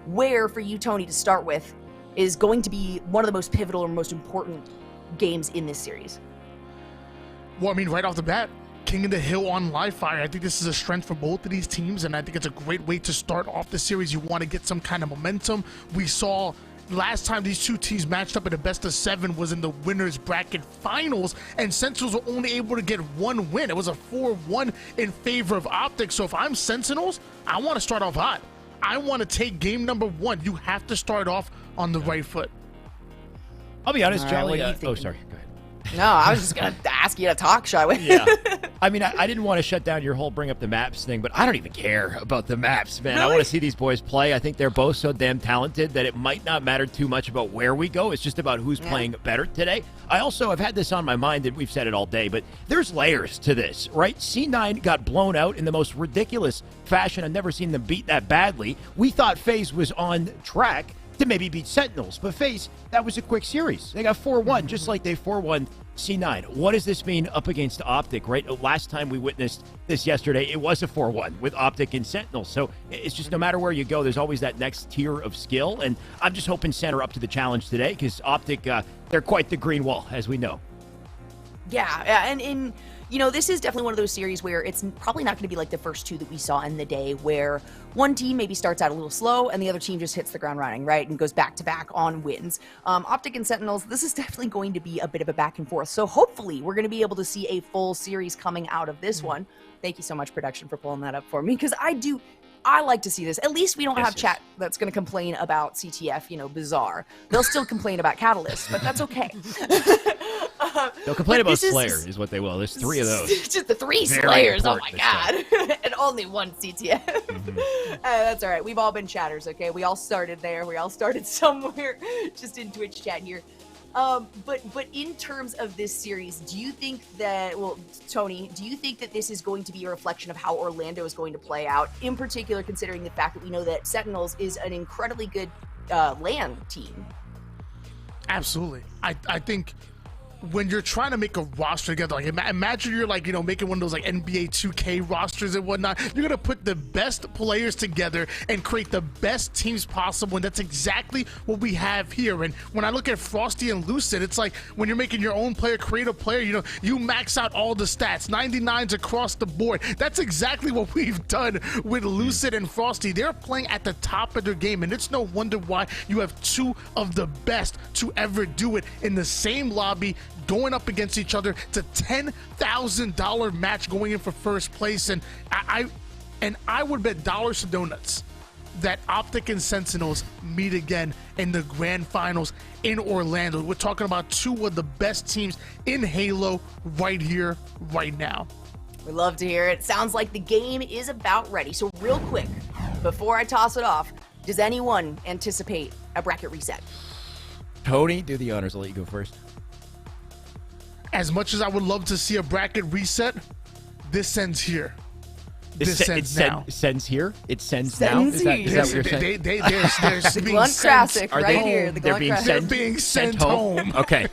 where, for you, Tony, to start with, is going to be one of the most pivotal or most important games in this series? Well, I mean, right off the bat, King of the Hill on live fire. I think this is a strength for both of these teams, and I think it's a great way to start off the series. You want to get some kind of momentum. We saw last time these two teams matched up in the best of 7 was in the winners bracket finals, and Sentinels were only able to get 1 win. It was a 4-1 in favor of Optic. So if I'm Sentinels, I want to start off hot. I want to take game number 1. You have to start off on the right foot. I'll be honest, Jolly. what are you thinking? Oh, sorry. Go ahead. No, I was just going to ask you to talk, shall we? Yeah. I mean, I didn't want to shut down your whole bring up the maps thing, but I don't even care about the maps, man. Really? I want to see these boys play. I think they're both so damn talented that it might not matter too much about where we go. It's just about who's playing better today. I also have had this on my mind, and we've said it all day, but there's layers to this, right? C9 got blown out in the most ridiculous fashion. I've never seen them beat that badly. We thought FaZe was on track to maybe beat Sentinels, but FaZe, that was a quick series. They got 4-1, just like they 4-1 C9. What does this mean up against Optic, right? Last time we witnessed this yesterday, it was a 4-1 with Optic and Sentinels. So it's just no matter where you go, there's always that next tier of skill. And I'm just hoping Sen are up to the challenge today because Optic, they're quite the green wall, as we know. Yeah, and you know, this is definitely one of those series where it's probably not going to be like the first two that we saw in the day, where one team maybe starts out a little slow and the other team just hits the ground running, right, and goes back to back on wins. Optic and Sentinels, this is definitely going to be a bit of a back and forth. So hopefully we're going to be able to see a full series coming out of this one. Thank you so much, production, for pulling that up for me, because I like to see this. At least we don't have chat that's going to complain about CTF, you know, bizarre. They'll still complain about Catalyst, but that's okay. They'll complain about Slayer is what they will. There's 3 of those. Just the 3 Very Slayers, oh my important god. And only 1 CTF. That's all right. We've all been chatters, okay? We all started there. We all started somewhere, just in Twitch chat here. But in terms of this series, do you think that, well, Tony, do you think that this is going to be a reflection of how Orlando is going to play out, in particular considering the fact that we know that Sentinels is an incredibly good LAN team? Absolutely. I think when you're trying to make a roster together, like imagine you're like, you know, making one of those like NBA 2K rosters and whatnot. You're gonna put the best players together and create the best teams possible, and that's exactly what we have here. And when I look at Frosty and Lucid, it's like when you're making your own player, create a player, you know, you max out all the stats, 99s across the board. That's exactly what we've done with Lucid and Frosty. They're playing at the top of their game, and it's no wonder why you have 2 of the best to ever do it in the same lobby, going up against each other. It's a $10,000 match going in for first place, and I would bet dollars to donuts that Optic and Sentinels meet again in the grand finals in Orlando. We're talking about 2 of the best teams in Halo right here, right now. We love to hear it. Sounds like the game is about ready. So real quick, before I toss it off, does anyone anticipate a bracket reset? Tony, do the honors. I'll let you go first. As much as I would love to see a bracket reset, this ends here. This ends now. It sends here? It sends now? Is that what you're saying? There's The being Grunt sent Classic right here. The They're Grunt being Classic. They're being sent home. Okay.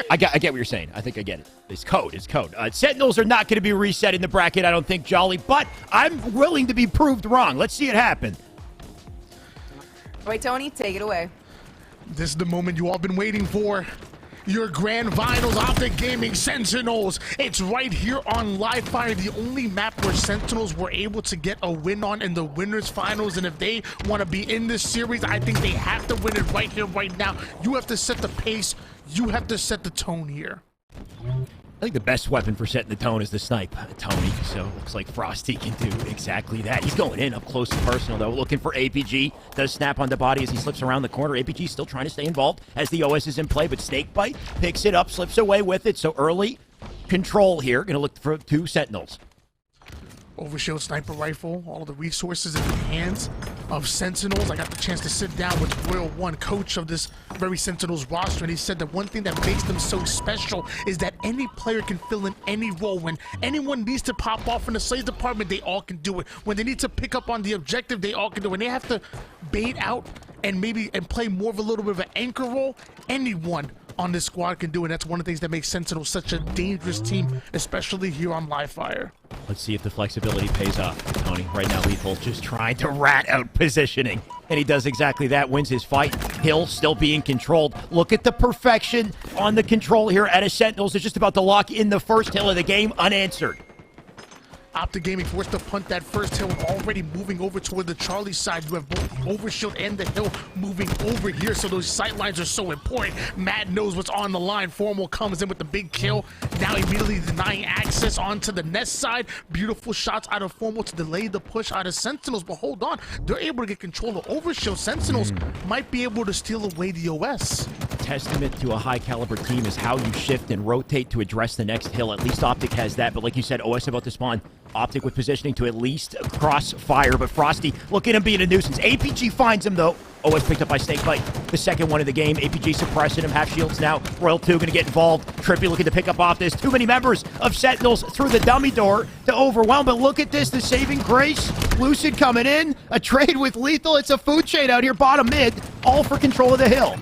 I get what you're saying. I think I get it. It's code. It's code. Sentinels are not going to be reset in the bracket, I don't think, Jolly, but I'm willing to be proved wrong. Let's see it happen. All right, Tony, take it away. This is the moment you all been waiting for. Your grand finals, Optic Gaming Sentinels. It's right here on Live Fire, the only map where Sentinels were able to get a win on in the winners finals. And if they want to be in this series, I think they have to win it right here, right now. You have to set the pace. You have to set the tone here. I think the best weapon for setting the tone is the snipe, Tony. So it looks like Frosty can do exactly that. He's going in up close and personal, though, looking for APG. Does snap on the body as he slips around the corner. APG still trying to stay involved as the OS is in play, but SnakeBite picks it up, slips away with it. So early control here. Going to look for 2 Sentinels. Overshield sniper rifle, all of the resources in the hands of Sentinels. I got the chance to sit down with LethuL, coach of this very Sentinels roster, and he said that one thing that makes them so special is that any player can fill in any role. When anyone needs to pop off in the slaves department, they all can do it. When they need to pick up on the objective, they all can do it. When they have to bait out and play more of a little bit of an anchor role, anyone on this squad can do it. That's one of the things that makes Sentinels such a dangerous team, especially here on Live Fire. Let's see if the flexibility pays off, Tony. Right now, LethuL just trying to rat out positioning. And he does exactly that, wins his fight. Hill still being controlled. Look at the perfection on the control here at a Sentinels. They're just about to lock in the first hill of the game, unanswered. Optic Gaming forced to punt that first hill, already moving over toward the Charlie side. You have both the overshield and the hill moving over here, so those sight lines are so important. Matt knows what's on the line. Formal comes in with the big kill, now immediately denying access onto the nest side. Beautiful shots out of Formal to delay the push out of Sentinels, but hold on, they're able to get control of overshield. Sentinels might be able to steal away the OS. Testament to a high caliber team is how you shift and rotate to address the next hill. At least Optic has that, but like you said, OS about to spawn. Optic with positioning to at least crossfire, but Frosty, look at him being a nuisance. APG finds him though. OS picked up by SnakeBite, the second one of the game. APG suppressing him, half shields now. LethuL going to get involved. TriPPPeY looking to pick up off this. Too many members of Sentinels through the dummy door to overwhelm, but look at this, the saving grace. Lucid coming in, a trade with LethuL. It's a food chain out here, bottom mid, all for control of the hill.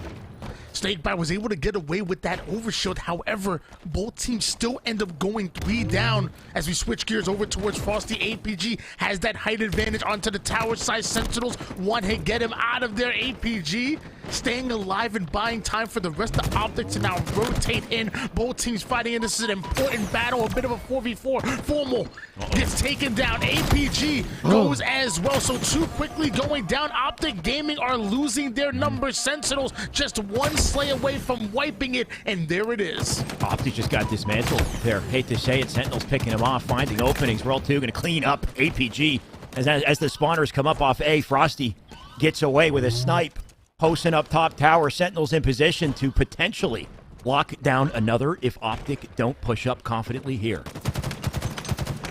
SnakeBite was able to get away with that overshield. However, both teams still end up going 3 down as we switch gears over towards Frosty. APG has that height advantage onto the tower side. Sentinels, one hit, get him out of there. APG staying alive and buying time for the rest of Optic to now rotate in. Both teams fighting, and this is an important battle, a bit of a 4v4. Formal gets taken down. APG goes as well, so too quickly going down. Optic Gaming are losing their numbers. Sentinels just one slay away from wiping it, and there it is. Optic just got dismantled there. Hate to say it, Sentinels picking him off, finding openings. LethuL going to clean up APG. As the spawners come up off A, Frosty gets away with a snipe. Posting up top tower, Sentinels in position to potentially lock down another if Optic don't push up confidently here.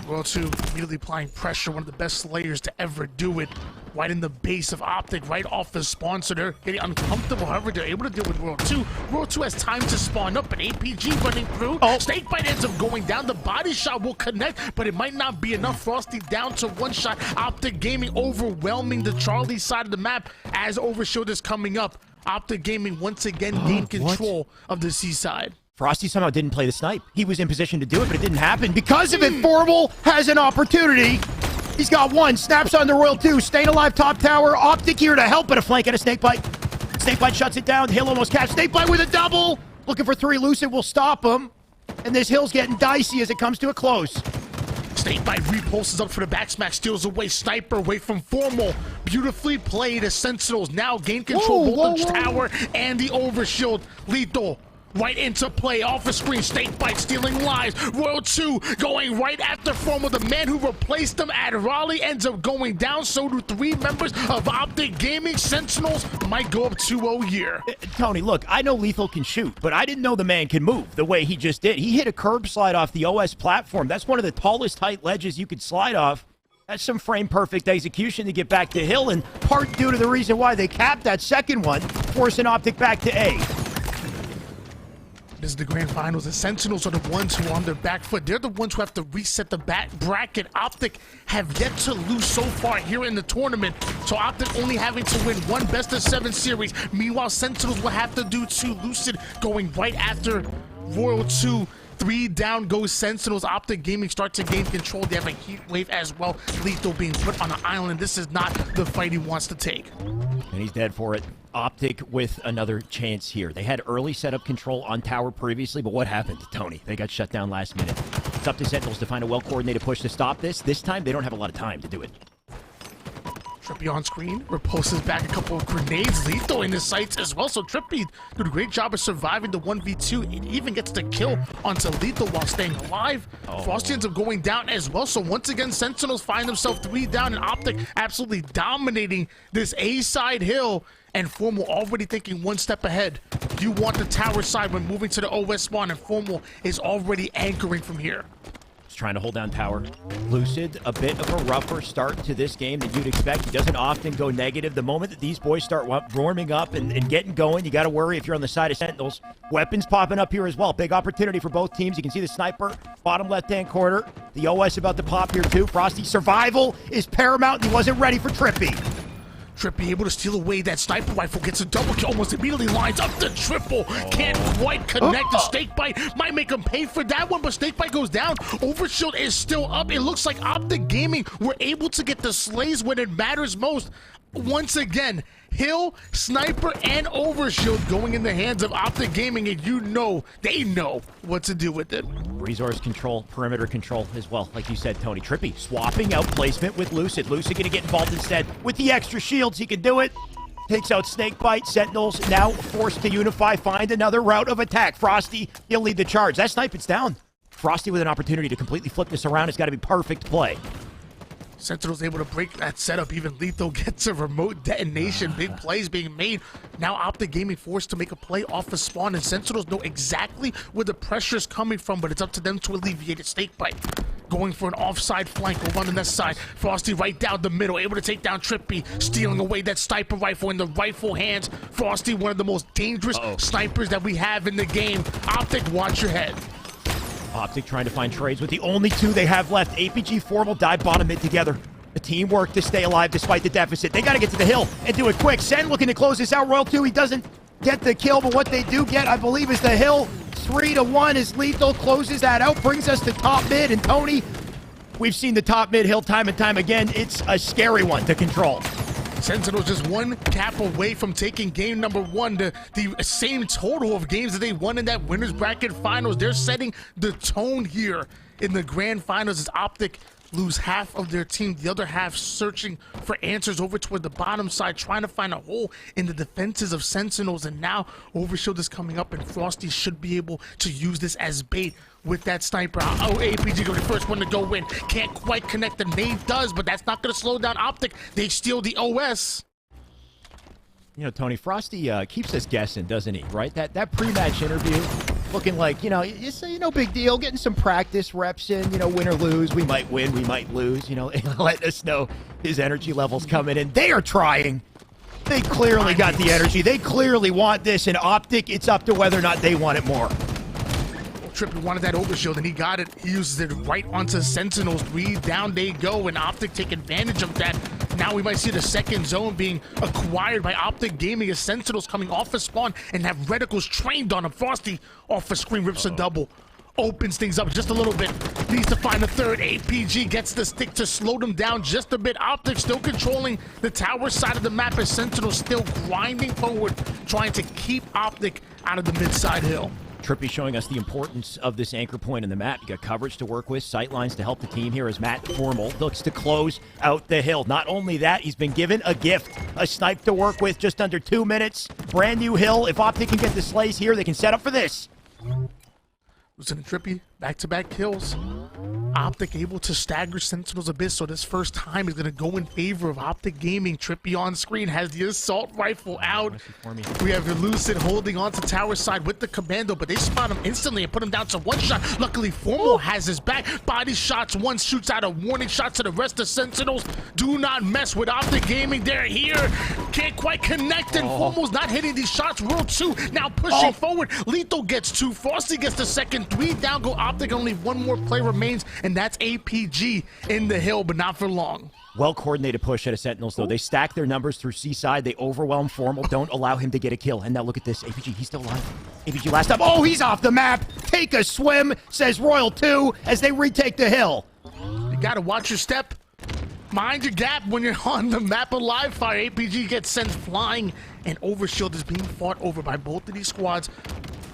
LethuL immediately applying pressure, one of the best slayers to ever do it. Right in the base of Optic, right off the spawn, so they're getting uncomfortable. However, they're able to deal with LethuL. LethuL has time to spawn up, and APG running through. SnakeBite ends up going down. The body shot will connect, but it might not be enough. Frosty down to one shot. Optic Gaming overwhelming the Charlie side of the map as Overshield is coming up. Optic Gaming once again gained control of the C side. Frosty somehow didn't play the snipe. He was in position to do it, but it didn't happen. Because of it, Formal has an opportunity. He's got one. Snaps on the LethuL, staying alive top tower. Optic here to help, but a flank and a SnakeBite. SnakeBite shuts it down. Hill almost catch. SnakeBite with a double. Looking for 3. Lucid will stop him. And this hill's getting dicey as it comes to a close. SnakeBite repulses up for the back smash, steals away. Sniper away from Formal. Beautifully played as Sentinels now gain control both the tower and the overshield. LethuL right into play, off the screen. SnakeBite stealing lives. LethuL going right after Formal. The man who replaced him at Raleigh ends up going down. So do 3 members of Optic Gaming. Sentinels might go up 2-0 here. Tony, look, I know LethuL can shoot, but I didn't know the man can move the way he just did. He hit a curb slide off the OS platform. That's one of the tallest height ledges you could slide off. That's some frame-perfect execution to get back to Hill, and part due to the reason why they capped that second one, forcing Optic back to A. This is the grand finals. The Sentinels are the ones who are on their back foot. They're the ones who have to reset the bracket. Optic have yet to lose so far here in the tournament. So Optic only having to win 1 best-of-7 series. Meanwhile, Sentinels will have to do 2. Lucid going right after LethuL. 3 down goes Sentinels. Optic Gaming start to gain control. They have a heat wave as well. LethuL being put on an island. This is not the fight he wants to take. And he's dead for it. Optic with another chance here. They had early setup control on tower previously, but what happened to Tony? They got shut down last minute. It's up to Sentinels to find a well-coordinated push to stop this. This time, they don't have a lot of time to do it. TriPPPeY on screen, repulses back a couple of grenades. LethuL in his sights as well, so TriPPPeY did a great job of surviving the 1v2. It even gets the kill onto LethuL while staying alive. Frosty ends up going down as well, so once again, Sentinels find themselves 3 down, and Optic absolutely dominating this A-side hill. And Formal already thinking 1 step ahead. You want the tower side when moving to the OS spawn, and Formal is already anchoring from here. Just trying to hold down tower. Lucid, a bit of a rougher start to this game than you'd expect. He doesn't often go negative. The moment that these boys start warming up and getting going, you got to worry if you're on the side of Sentinels. Weapons popping up here as well. Big opportunity for both teams. You can see the sniper, bottom left-hand corner. The OS about to pop here too. Frosty, survival is paramount, and he wasn't ready for TriPPPeY. TriPPPeY able to steal away that sniper rifle, gets a double kill, almost immediately lines up the triple. Can't quite connect. The SnakeBite might make him pay for that one, but SnakeBite goes down. Overshield is still up. It looks like Optic Gaming were able to get the slays when it matters most. Once again, Hill, Sniper, and Overshield going in the hands of Optic Gaming, and you know, they know what to do with it. Resource control, perimeter control as well, like you said, Tony. TriPPPeY swapping out placement with Lucid. Lucid gonna get involved instead. With the extra shields, he can do it. Takes out SnakeBite. Sentinels now forced to unify, find another route of attack. Frosty, he'll lead the charge. That sniper's down. Frosty with an opportunity to completely flip this around. It's got to be perfect play. Sentinels able to break that setup. Even LethuL gets a remote detonation. Big plays being made. Now Optic Gaming forced to make a play off of spawn, and Sentinels know exactly where the pressure is coming from, but it's up to them to alleviate it. SnakeBite going for an offside flank over on the next side. Frosty right down the middle, able to take down TriPPPeY, stealing away that sniper rifle in the rifle hands. Frosty, one of the most dangerous snipers that we have in the game. Optic, watch your head. Optic trying to find trades with the only two they have left. APG Formal dive bottom mid together. The teamwork to stay alive despite the deficit. They got to get to the hill and do it quick. Sen looking to close this out. Royal 2, he doesn't get the kill, but what they do get, I believe, is the hill. 3-1 as LethuL closes that out. Brings us to top mid, and Tony, we've seen the top mid hill time and time again. It's a scary one to control. Sentinels just one cap away from taking game number 1, the same total of games that they won in that winners bracket finals. They're setting the tone here in the grand finals as Optic lose half of their team, the other half searching for answers over toward the bottom side, trying to find a hole in the defenses of Sentinels. And now Overshield is coming up, and Frosty should be able to use this as bait with that sniper. Oh, APG go the first one to go in. Can't quite connect. The nade does, but that's not going to slow down Optic. They steal the OS. You know, Tony, Frosty keeps us guessing, doesn't he? Right? That pre-match interview, looking like, you know, it's no big deal, getting some practice reps in, you know, win or lose. We might win, we might lose, you know, let us know his energy levels coming in. They are trying. They clearly got the energy. They clearly want this, and Optic, it's up to whether or not they want it more. TriPPPeY wanted that overshield, and he got it. He uses it right onto Sentinels. 3 down they go, and Optic take advantage of that. Now we might see the second zone being acquired by Optic Gaming as Sentinels coming off of spawn and have reticles trained on him. Frosty off a screen, rips a double. Opens things up just a little bit. Needs to find a third. APG gets the stick to slow them down just a bit. Optic still controlling the tower side of the map as Sentinels still grinding forward, trying to keep Optic out of the mid-side hill. TriPPPeY showing us the importance of this anchor point in the map. You got coverage to work with, sight lines to help the team here as Matt Formal looks to close out the hill. Not only that, he's been given a gift, a snipe to work with, just under 2 minutes. Brand new hill. If Optic can get the slays here, they can set up for this. Lucid and TriPPPeY, back-to-back kills. Optic able to stagger Sentinels a bit, so this first time is going to go in favor of Optic Gaming. TriPPPeY on screen has the assault rifle out. We have Lucid holding on to tower side with the commando, but they spot him instantly and put him down to 1 shot. Luckily, Formal has his back. Body shots, 1 shoots out a warning shot to the rest of Sentinels. Do not mess with Optic Gaming. They're here. Can't quite connect, and Formal's not hitting these shots. World 2 now pushing forward. LethuL gets 2. Frosty gets the second. 3 down go Optic. Only 1 more play remains, and that's APG in the hill, but not for long. Well-coordinated push out of Sentinels, though. They stack their numbers through C-side. They overwhelm Formal, don't allow him to get a kill. And now look at this. APG, he's still alive. APG last up. Oh, he's off the map. Take a swim, says Royal 2, as they retake the hill. You got to watch your step. Mind your gap when you're on the map of live fire. APG gets sent flying, and Overshield is being fought over by both of these squads.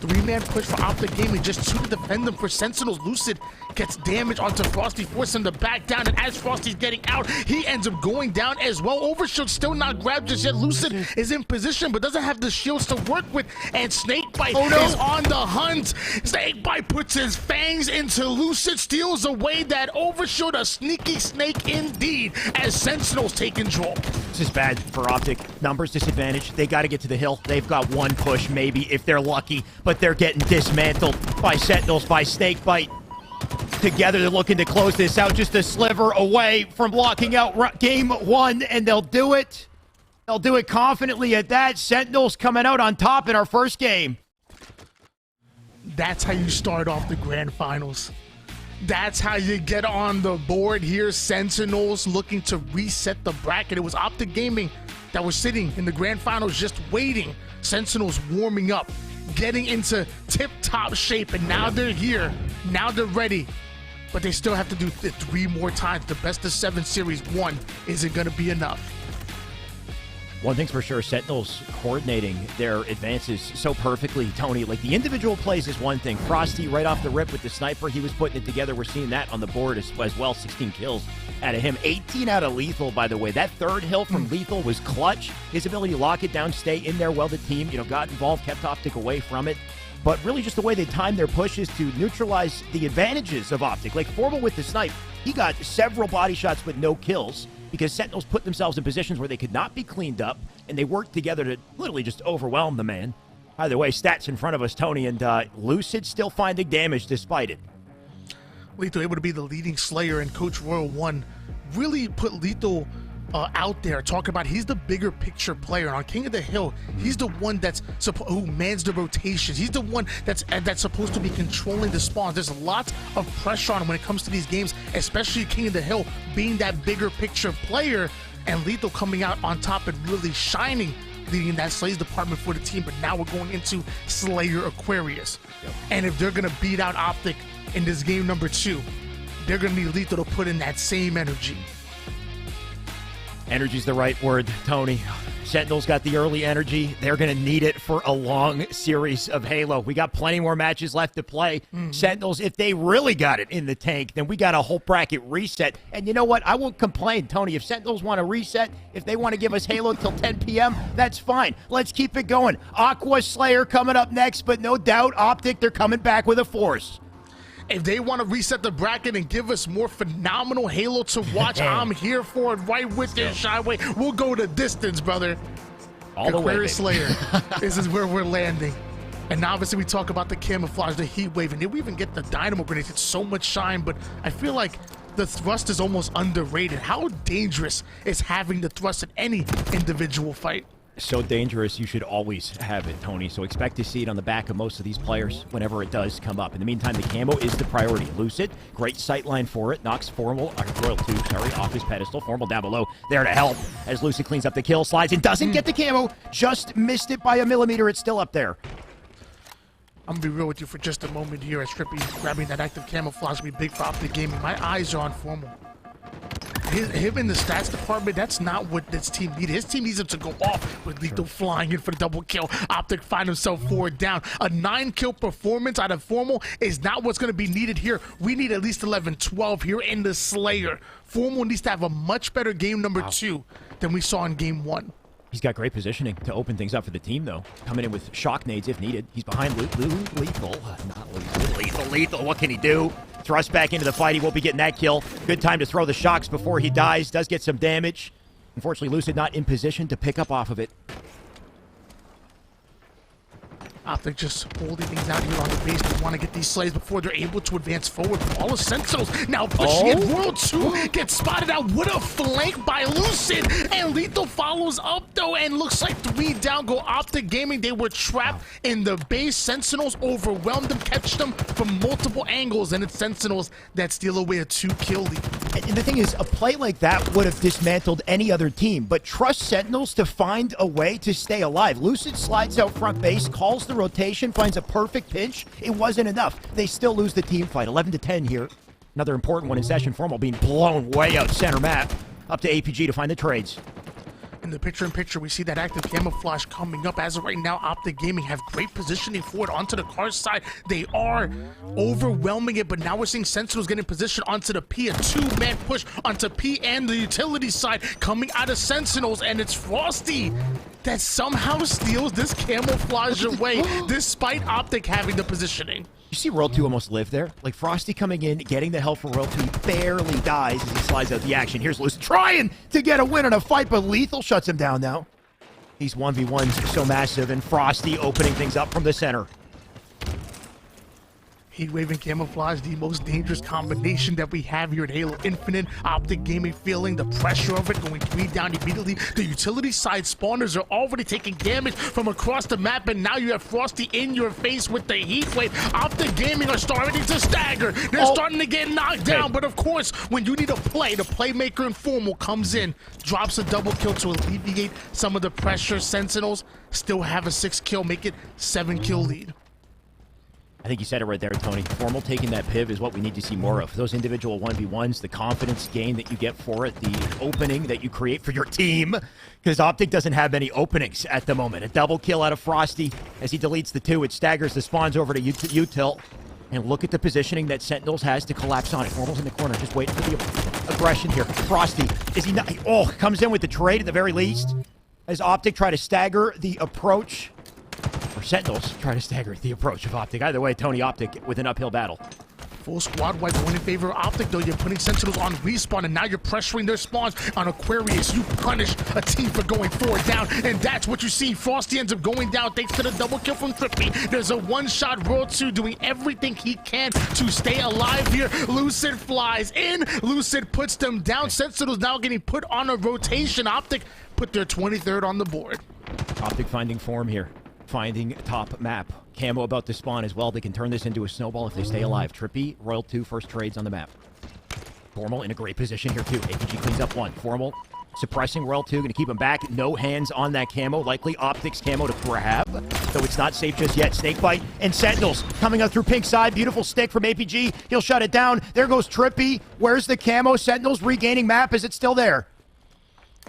3-man push for Optic Gaming, just 2 to defend them for Sentinels. Lucid gets damage onto Frosty, forcing him to back down, and as Frosty's getting out, he ends up going down as well. Overshield still not grabbed just yet. Lucid is in position, but doesn't have the shields to work with, and SnakeBite is on the hunt. SnakeBite puts his fangs into Lucid, steals away that Overshield, a sneaky snake indeed, as Sentinels take control. This is bad for Optic. Numbers disadvantage. They got to get to the hill. They've got 1 push, maybe, if they're lucky, but they're getting dismantled by Sentinels, by SnakeBite. Together, they're looking to close this out, just a sliver away from blocking out game 1, and they'll do it. They'll do it confidently at that. Sentinels coming out on top in our first game. That's how you start off the grand finals. That's how you get on the board here. Sentinels looking to reset the bracket. It was Optic Gaming that were sitting in the grand finals just waiting. Sentinels warming up, getting into tip-top shape, and now they're here. Now they're ready. But they still have to do it 3 more times. The best of 7 series 1 isn't going to be enough. One thing's for sure, Sentinels coordinating their advances so perfectly, Tony. Like, the individual plays is one thing. Frosty right off the rip with the sniper, he was putting it together. We're seeing that on the board as well. 16 kills out of him. 18 out of LethuL, by the way. That third hill from LethuL was clutch. His ability to lock it down, stay in there while the team, got involved, kept Optic away from it. But really just the way they timed their pushes to neutralize the advantages of Optic. Like, Formal with the snipe, he got several body shots with no kills, because Sentinels put themselves in positions where they could not be cleaned up, and they worked together to literally just overwhelm the man. Either way, stats in front of us, Tony, and Lucid still finding damage despite it. LethuL able to be the leading Slayer, and Coach Royal 1 really put LethuL out there, talking about he's the bigger picture player. On King of the Hill, he's the one that's who mans the rotations. He's the one that's supposed to be controlling the spawns. There's lots of pressure on him when it comes to these games, especially King of the Hill being that bigger picture player, and LethuL coming out on top and really shining, leading that Slays department for the team. But now we're going into Slayer Aquarius. Yep. And if they're going to beat out Optic in this game number 2, they're going to need LethuL to put in that same energy. Energy's the right word, Tony. Sentinels got the early energy. They're going to need it for a long series of Halo. We got plenty more matches left to play. Sentinels, if they really got it in the tank, then we got a whole bracket reset. And you know what? I won't complain, Tony. If Sentinels want to reset, if they want to give us Halo till 10 p.m., that's fine. Let's keep it going. Aqua Slayer coming up next, but no doubt, Optic, they're coming back with a force. If they want to reset the bracket and give us more phenomenal Halo to watch, I'm here for it, right with you, Shyway. We'll go the distance, brother. All the way, Aquarius Slayer. This is where we're landing. And obviously we talk about the camouflage, the heat wave, and then we even get the dynamo grenades. It's so much shine, but I feel like the thrust is almost underrated. How dangerous is having the thrust in any individual fight? So dangerous, you should always have it, Tony. So expect to see it on the back of most of these players whenever it does come up. In the meantime, the camo is the priority. Lucid, great sightline for it. Knocks Royal 2, off his pedestal. Formal down below, there to help as Lucid cleans up the kill, slides and doesn't get the camo. Just missed it by a millimeter. It's still up there. I'm gonna be real with you for just a moment here as TriPPPeY grabbing that active camouflage be big for Optic Gaming. My eyes are on Formal. Him in the stats department, that's not what this team needed. His team needs him to go off with LethuL flying in for the double kill. Optic find himself 4 down. A 9-kill performance out of Formal is not what's going to be needed here. We need at least 11-12 here in the Slayer. Formal needs to have a much better game number 2 than we saw in game 1. He's got great positioning to open things up for the team, though. Coming in with shock nades if needed. He's behind LethuL. Not LethuL. What can he do? Thrust back into the fight. He won't be getting that kill. Good time to throw the shocks before he dies. Does get some damage. Unfortunately, Lucid not in position to pick up off of it. Optic just holding things out here on the base. They want to get these slays before they're able to advance forward. All of Sentinels now pushing it. Royal 2 gets spotted out. What a flank by Lucid. And LethuL follows up, though, and looks like 3 down go Optic Gaming. They were trapped in the base. Sentinels overwhelmed them, catch them from multiple angles, and it's Sentinels that steal away a 2-kill lead. And the thing is, a play like that would have dismantled any other team, but trust Sentinels to find a way to stay alive. Lucid slides out front base, calls the rotation, finds a perfect pinch. It wasn't enough. They still lose the team fight. 11-10 here. Another important one in session. Formal being blown way out center map. Up to APG to find the trades. In the picture-in-picture, we see that active camouflage coming up. As of right now, Optic Gaming have great positioning forward onto the car side. They are overwhelming it, but now we're seeing Sentinels getting position onto the P. A 2-man push onto P and the utility side coming out of Sentinels, and it's Frosty that somehow steals this camouflage away, despite Optic having the positioning. You see Royal 2 almost live there? Like Frosty coming in, getting the help from Royal 2, barely dies as he slides out the action. Here's Lucid trying to get a win in a fight, but LethuL shuts him down now. These 1v1s so massive, and Frosty opening things up from the center. Heatwave and Camouflage, the most dangerous combination that we have here at Halo Infinite. Optic Gaming feeling the pressure of it, going 3 down immediately. The utility side spawners are already taking damage from across the map, and now you have Frosty in your face with the Heatwave. Optic Gaming are starting to stagger. They're starting to get knocked down, but of course, when you need a play, the playmaker Informal comes in, drops a double kill to alleviate some of the pressure. Sentinels still have a 6 kill, make it 7 kill lead. I think you said it right there, Tony. Formal taking that piv is what we need to see more of. Those individual 1v1s, the confidence gain that you get for it, the opening that you create for your team, because Optic doesn't have any openings at the moment. A double kill out of Frosty as he deletes the 2. It staggers the spawns over to util. And look at the positioning that Sentinels has to collapse on it. Formal's in the corner, just waiting for the aggression here. Frosty, is he not? Oh, comes in with the trade at the very least. As Optic try to stagger the approach. Or Sentinels try to stagger the approach of Optic. Either way, Tony, Optic with an uphill battle. Full squad wipe going in favor of Optic, though. You're putting Sentinels on respawn, and now you're pressuring their spawns on Aquarius. You punish a team for going 4 down, and that's what you see. Frosty ends up going down thanks to the double kill from TriPPPeY. There's a one-shot LethuL doing everything he can to stay alive here. Lucid flies in. Lucid puts them down. Sentinels now getting put on a rotation. Optic put their 23rd on the board. Optic finding form here. Finding top map. Camo about to spawn as well. They can turn this into a snowball if they stay alive. TriPPPeY, LethuL first trades on the map. Formal in a great position here too. APG cleans up 1. Formal suppressing LethuL, going to keep him back. No hands on that camo. Likely Optic's camo to grab, though it's not safe just yet. SnakeBite and Sentinels coming up through pink side. Beautiful stick from APG. He'll shut it down. There goes TriPPPeY. Where's the camo? Sentinels regaining map. Is it still there?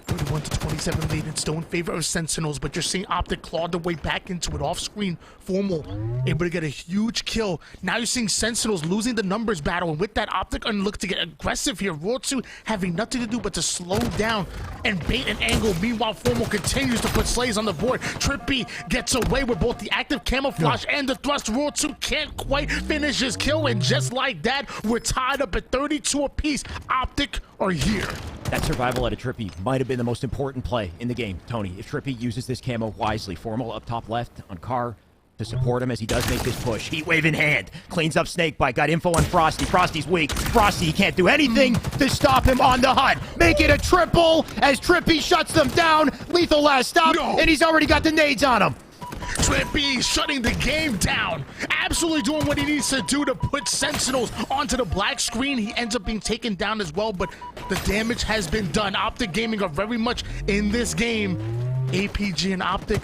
31 to 27 lead, and still in favor of Sentinels, but you're seeing Optic claw their way back into it off screen. Formal able to get a huge kill. Now you're seeing Sentinels losing the numbers battle, and with that, Optic look to get aggressive here. LethuL having nothing to do but to slow down and bait an angle. Meanwhile, Formal continues to put slays on the board. TriPPPeY gets away with both the active camouflage and the thrust. LethuL can't quite finish his kill, and just like that, we're tied up at 32 apiece. Optic are here. That survival out of TriPPPeY might have been the most important play in the game, Tony. If TriPPPeY uses this camo wisely. Formal up top left on Car to support him as he does make this push. Heatwave in hand. Cleans up SnakeBite. Got info on Frosty. Frosty's weak. Frosty can't do anything to stop him on the HUD. Make it a triple as TriPPPeY shuts them down. LethuL last stop, and he's already got the nades on him. TriPPPeY shutting the game down. Absolutely doing what he needs to do to put Sentinels onto the black screen. He ends up being taken down as well, but the damage has been done. Optic Gaming are very much in this game. APG and Optic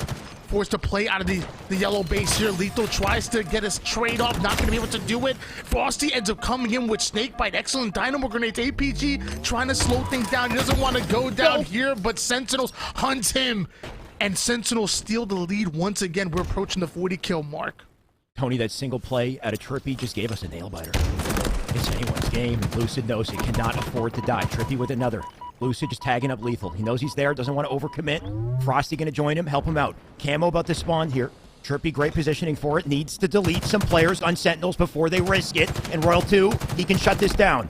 forced to play out of the yellow base here. LethuL tries to get his trade off, not going to be able to do it. Frosty ends up coming in with SnakeBite. Excellent dynamo grenades. APG trying to slow things down. He doesn't want to go down here, but Sentinels hunt him. And Sentinels steal the lead once again. We're approaching the 40 kill mark. Tony, that single play out of TriPPPeY just gave us a nail-biter. It's anyone's game, and Lucid knows he cannot afford to die. TriPPPeY with another. Lucid just tagging up LethuL. He knows he's there, doesn't want to overcommit. Frosty going to join him, help him out. Camo about to spawn here. TriPPPeY, great positioning for it. Needs to delete some players on Sentinels before they risk it. And LethuL, he can shut this down.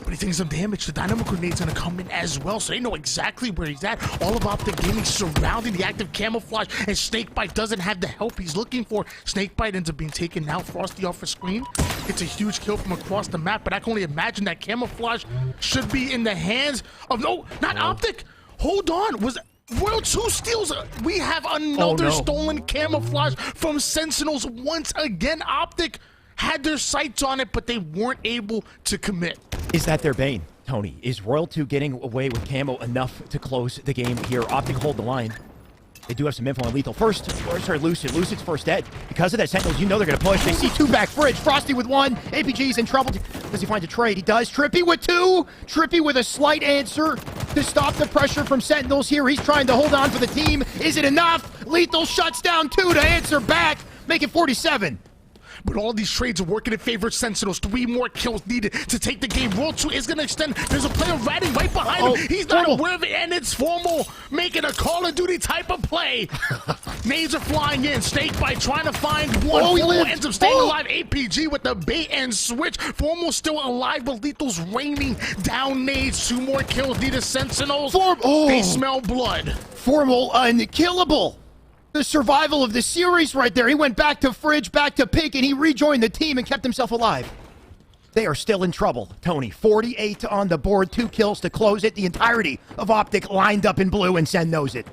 But he's taking some damage. The dynamo grenade's gonna come in as well, so they know exactly where he's at. All of Optic Gaming surrounding the active camouflage, and SnakeBite doesn't have the help he's looking for. SnakeBite ends up being taken now. Frosty off the screen. It's a huge kill from across the map, but I can only imagine that camouflage should be in the hands of not Optic. Hold on, was LethuL steals. We have another stolen camouflage from Sentinels once again. Optic had their sights on it, but they weren't able to commit. Is that their bane, Tony? Is LethuL getting away with camo enough to close the game here? Optic hold the line. They do have some info on LethuL. Lucid. Lucid's first dead. Because of that, Sentinels, you know they're going to push. They see 2 back fridge. Frosty with 1. APG's in trouble. Does he find a trade? He does. TriPPPeY with 2. TriPPPeY with a slight answer to stop the pressure from Sentinels here. He's trying to hold on for the team. Is it enough? LethuL shuts down 2 to answer back. Make it 47. But all these trades are working in favor of Sentinels. 3 more kills needed to take the game. LethuL is going to extend. There's a player ratting right behind him. He's not aware of it, and it's Formal making a Call of Duty type of play. Nades are flying in. SnakeBite trying to find one. Formal ends up staying alive. APG with the bait and switch. Formal still alive, but LethuL's raining down nades. 2 more kills needed. Sentinels. They smell blood. Formal unkillable. The survival of the series right there. He went back to Fridge, back to Pink, and he rejoined the team and kept himself alive. They are still in trouble, Tony. 48 on the board, 2 kills to close it. The entirety of Optic lined up in blue, and Sen knows it.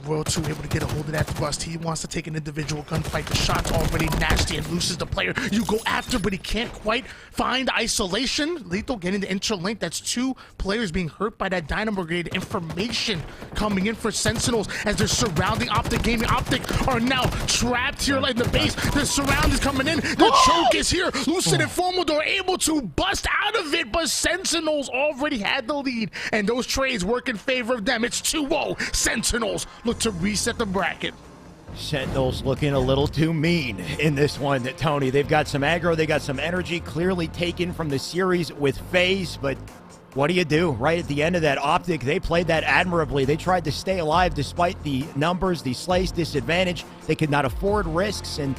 Royal 2 able to get a hold of that thrust. He wants to take an individual gunfight. The shot's already nasty, and Lucid's the player you go after, but he can't quite find isolation. LethuL getting the interlink. That's 2 players being hurt by that Dynamo Brigade. Information coming in for Sentinels as they're surrounding Optic Gaming. Optic are now trapped here like the base. The surround is coming in. The choke is here. Lucid and Formal are able to bust out of it, but Sentinels already had the lead, and those trades work in favor of them. It's 2-0. Sentinels look to reset the bracket. Sentinels looking a little too mean in this one, Tony. They've got some aggro, they got some energy, clearly taken from the series with FaZe, but what do? Right at the end of that, Optic, they played that admirably. They tried to stay alive despite the numbers, the Slay's disadvantage. They could not afford risks, and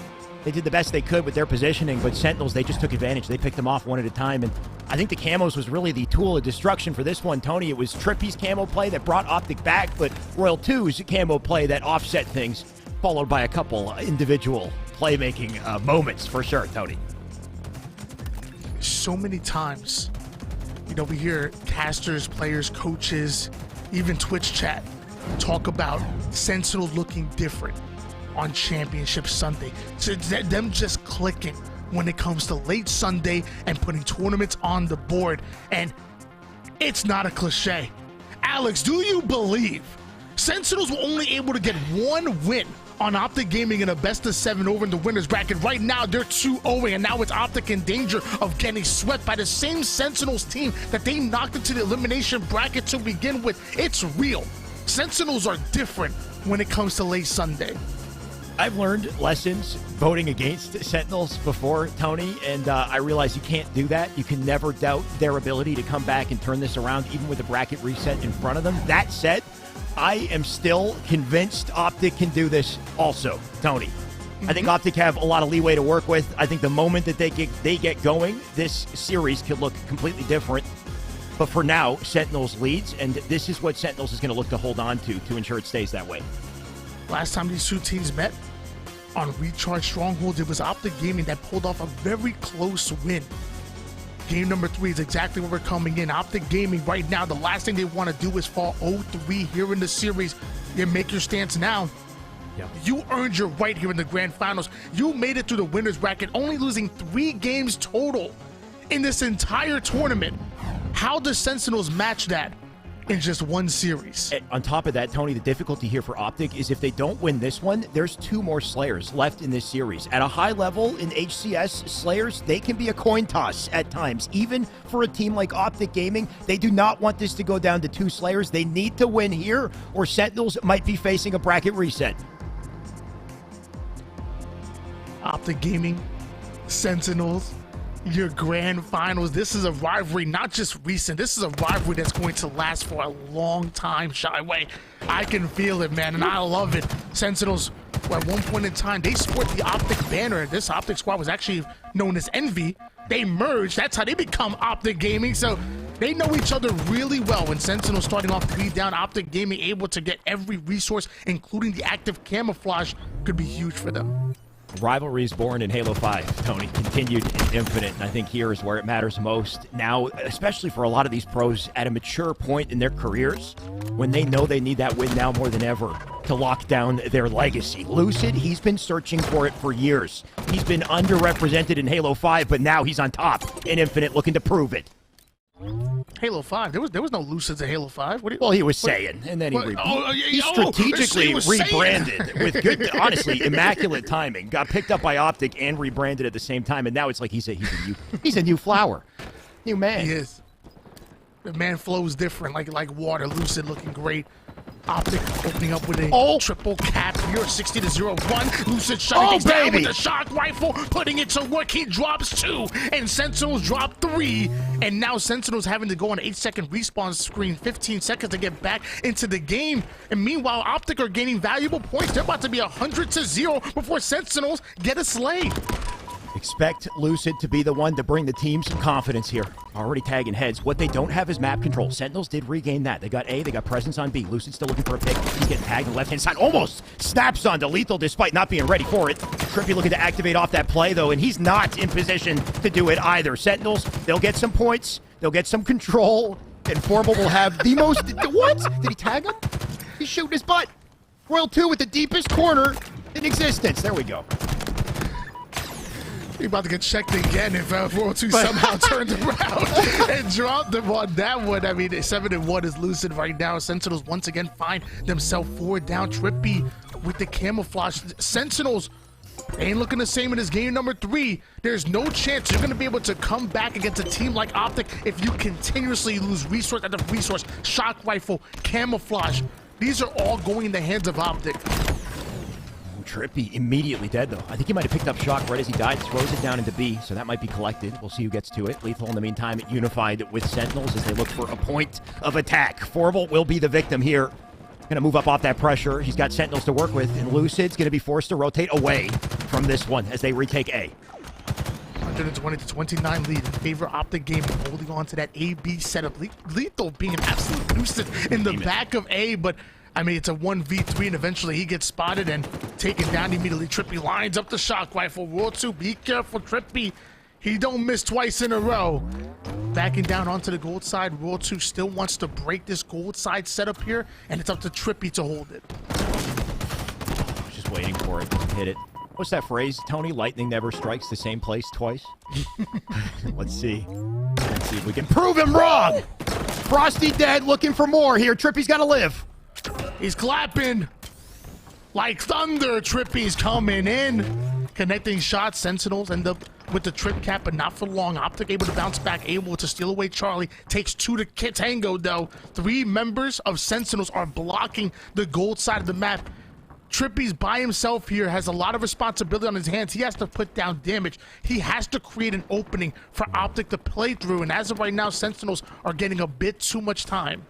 they did the best they could with their positioning, but Sentinels, they just took advantage. They picked them off one at a time, and I think the camos was really the tool of destruction for this one, Tony. It was TriPPPeY's camo play that brought Optic back, but Royal 2's camo play that offset things, followed by a couple individual playmaking moments for sure, Tony. So many times, you know, we hear casters, players, coaches, even Twitch chat talk about Sentinels looking different on Championship Sunday. So them just clicking when it comes to late Sunday and putting tournaments on the board. And it's not a cliche. Alex, do you believe Sentinels were only able to get 1 win on Optic Gaming in a best-of-7 over in the winners bracket? Right now, they're 2-0, and now it's Optic in danger of getting swept by the same Sentinels team that they knocked into the elimination bracket to begin with. It's real. Sentinels are different when it comes to late Sunday. I've learned lessons voting against Sentinels before, Tony, and I realize you can't do that. You can never doubt their ability to come back and turn this around, even with a bracket reset in front of them. That said, I am still convinced Optic can do this also, Tony. I think Optic have a lot of leeway to work with. I think the moment that they get going, this series could look completely different. But for now, Sentinels leads, and this is what Sentinels is going to look to hold on to ensure it stays that way. Last time these 2 teams met on Recharge Strongholds, it was Optic Gaming that pulled off a very close win. Game number 3 is exactly where we're coming in. Optic Gaming right now, the last thing they want to do is fall 0-3 here in the series. You make your stance now. Yep. You earned your right here in the grand finals. You made it through the winners bracket, only losing 3 games total in this entire tournament. How does Sentinels match that in just 1 series? On top of that, Tony, the difficulty here for Optic is if they don't win this one, there's 2 more Slayers left in this series. At a high level in HCS, Slayers, they can be a coin toss at times. Even for a team like Optic Gaming, they do not want this to go down to 2 Slayers. They need to win here, or Sentinels might be facing a bracket reset. Optic Gaming, Sentinels, your grand finals. This is a rivalry, not just recent. This is a rivalry that's going to last for a long time, Shyway. I can feel it, man, and I love it. Sentinels, at one point in time, they sport the Optic banner. This Optic squad was actually known as Envy. They merged. That's how they become Optic Gaming. So they know each other really well. And Sentinels starting off 3 down, Optic Gaming able to get every resource, including the active camouflage, could be huge for them. Rivalries born in Halo 5, Tony, continued in Infinite, and I think here is where it matters most now, especially for a lot of these pros at a mature point in their careers, when they know they need that win now more than ever to lock down their legacy. Lucid, he's been searching for it for years. He's been underrepresented in Halo 5, but now he's on top in Infinite looking to prove it. Halo 5? There was no Lucids in Halo 5. Well, he was saying, and then he strategically rebranded with good, honestly, immaculate timing. Got picked up by Optic and rebranded at the same time, and now it's like he's a new flower, new man. He is. The man flows different, like water. Lucid looking great. Optic opening up with a triple cap here, 60-0-1. Lucid shutting things down with the shock rifle, putting it to work. He drops 2, and Sentinels drop 3. And now Sentinels having to go on an 8-second respawn screen, 15 seconds to get back into the game. And meanwhile, Optic are gaining valuable points. They're about to be 100-0 before Sentinels get a slay. Expect Lucid to be the one to bring the team some confidence here. Already tagging heads. What they don't have is map control. Sentinels did regain that. They got A, they got presence on B. Lucid still looking for a pick. He's getting tagged on the left-hand side. Almost snaps onto LethuL despite not being ready for it. TriPPPeY looking to activate off that play, though, and he's not in position to do it either. Sentinels, they'll get some points. They'll get some control. And Formal will have the most... What? Did he tag him? He's shooting his butt. Royal 2 with the deepest corner in existence. There we go. You're about to get checked again if Royal 2 somehow turned around and dropped them on that one. I mean, 7-1 is Lucid right now. Sentinels once again find themselves 4 down. TriPPPeY with the camouflage. Sentinels ain't looking the same in this game number 3. There's no chance you're going to be able to come back against a team like Optic if you continuously lose resource after resource. Shock rifle, camouflage. These are all going in the hands of Optic. TriPPPeY immediately dead, though. I think he might have picked up shock right as he died, throws it down into B, so that might be collected. We'll see who gets to it. LethuL, in the meantime, unified with Sentinels as they look for a point of attack. Forval will be the victim here. Going to move up off that pressure. He's got Sentinels to work with, and Lucid's going to be forced to rotate away from this one as they retake A. 120-29 lead in favor of Optic Gaming, holding on to that A-B setup. LethuL being an absolute nuisance in the back of A, but I mean, it's a 1v3, and eventually he gets spotted and taken down immediately. TriPPPeY lines up the shock rifle. Royal 2, be careful, TriPPPeY. He don't miss twice in a row. Backing down onto the gold side. Royal 2 still wants to break this gold side setup here, and it's up to TriPPPeY to hold it. Just waiting for it. Hit it. What's that phrase, Tony? Lightning never strikes the same place twice. Let's see. Let's see if we can prove him wrong. Frosty dead, looking for more here. TriPPPeY's got to live. He's clapping like thunder. TriPPPeY's coming in. Connecting shots. Sentinels end up with the trip cap, but not for long. Optic able to bounce back, able to steal away Charlie. Takes 2 to Tango, though. 3 members of Sentinels are blocking the gold side of the map. TriPPPeY's by himself here, has a lot of responsibility on his hands. He has to put down damage. He has to create an opening for Optic to play through, and as of right now, Sentinels are getting a bit too much time.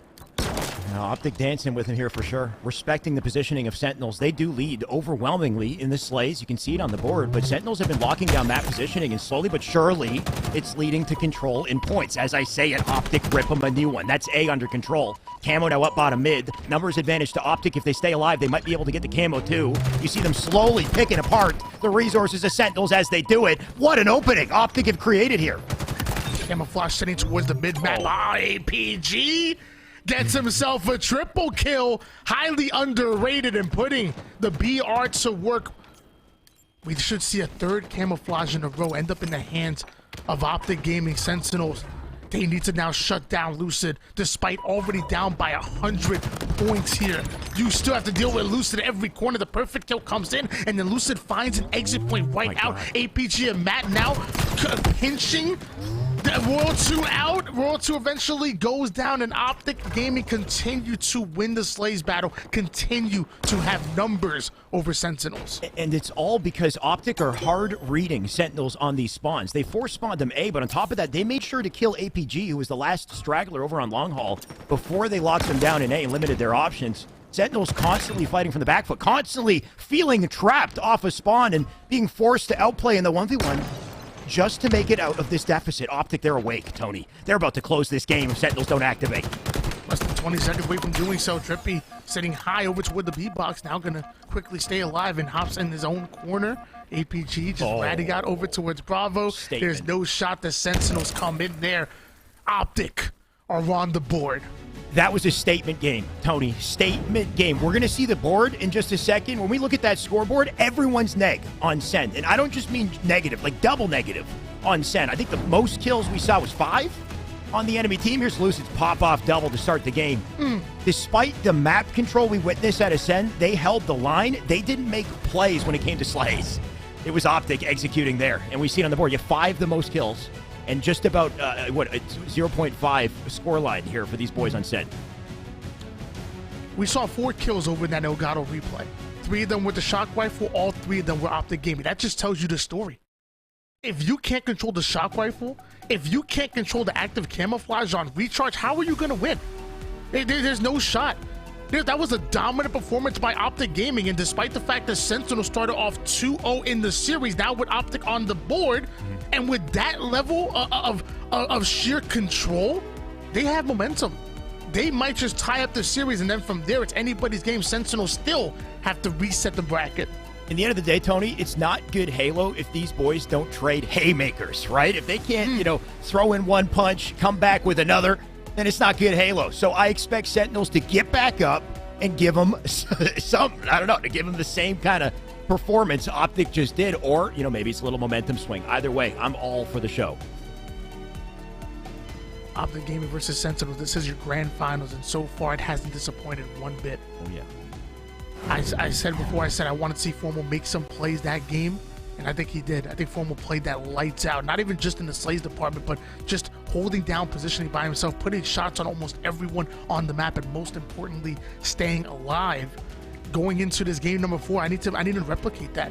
Now, Optic dancing with him here for sure. Respecting the positioning of Sentinels. They do lead overwhelmingly in the slays. You can see it on the board, but Sentinels have been locking down that positioning, and slowly but surely, it's leading to control in points. As I say it, Optic rip them a new one. That's A under control. Camo now up bottom mid. Numbers advantage to Optic. If they stay alive, they might be able to get the camo too. You see them slowly picking apart the resources of Sentinels as they do it. What an opening Optic have created here. Camouflage setting towards the mid-map. APG gets himself a triple kill. Highly underrated and putting the BR to work. We should see a 3rd camouflage in a row end up in the hands of Optic Gaming. Sentinels, they need to now shut down Lucid, despite already down by 100 points here. You still have to deal with Lucid every corner. The perfect kill comes in, and then Lucid finds an exit point right out. APG and Matt now pinching Royal 2 out. Royal 2 eventually goes down, and Optic Gaming continue to win the Slays battle, continue to have numbers over Sentinels. And it's all because Optic are hard reading Sentinels on these spawns. They force spawned them A, but on top of that, they made sure to kill APG, who was the last straggler over on Long Haul, before they locked them down in A and limited their options. Sentinels constantly fighting from the back foot, constantly feeling trapped off a spawn and being forced to outplay in the 1v1. Just to make it out of this deficit. Optic, they're awake, Tony. They're about to close this game if Sentinels don't activate. Less than 20 seconds away from doing so. TriPPPeY sitting high over toward the B box. Now gonna quickly stay alive and hops in his own corner. APG just ratting out over towards Bravo. Statement. There's no shot the Sentinels come in there. Optic are on the board. That was a statement game, Tony. Statement game. We're going to see the board in just a second. When we look at that scoreboard, everyone's neg on Sen. And I don't just mean negative, like double negative on Sen. I think the most kills we saw was 5 on the enemy team. Here's Lucid's pop-off double to start the game. Despite the map control we witnessed at Ascend, they held the line. They didn't make plays when it came to slays. It was Optic executing there. And we see it on the board. You have 5 the most kills. And just about, 0.5 score line here for these boys on set. We saw 4 kills over in that Elgato replay. 3 of them with the shock rifle, all 3 of them were Optic Gaming. That just tells you the story. If you can't control the shock rifle, if you can't control the active camouflage on recharge, how are you going to win? There's no shot. That was a dominant performance by Optic Gaming, and despite the fact that Sentinels started off 2-0 in the series, now with Optic on the board, and with that level of sheer control, they have momentum. They might just tie up the series, and then from there, it's anybody's game. Sentinels still have to reset the bracket. In the end of the day, Tony, it's not good Halo if these boys don't trade haymakers, right? If they can't, throw in one punch, come back with another, then it's not good Halo. So I expect Sentinels to get back up and give them to give them the same kind of performance Optic just did, or, maybe it's a little momentum swing. Either way, I'm all for the show. Optic Gaming versus Sentinels, this is your grand finals, and so far it hasn't disappointed one bit. Oh, yeah. I said before, I wanted to see Formal make some plays that game, and I think he did. I think Formal played that lights out, not even just in the slays department, but just holding down, positioning by himself, putting shots on almost everyone on the map, and most importantly, staying alive. Going into this game number 4, I need to replicate that.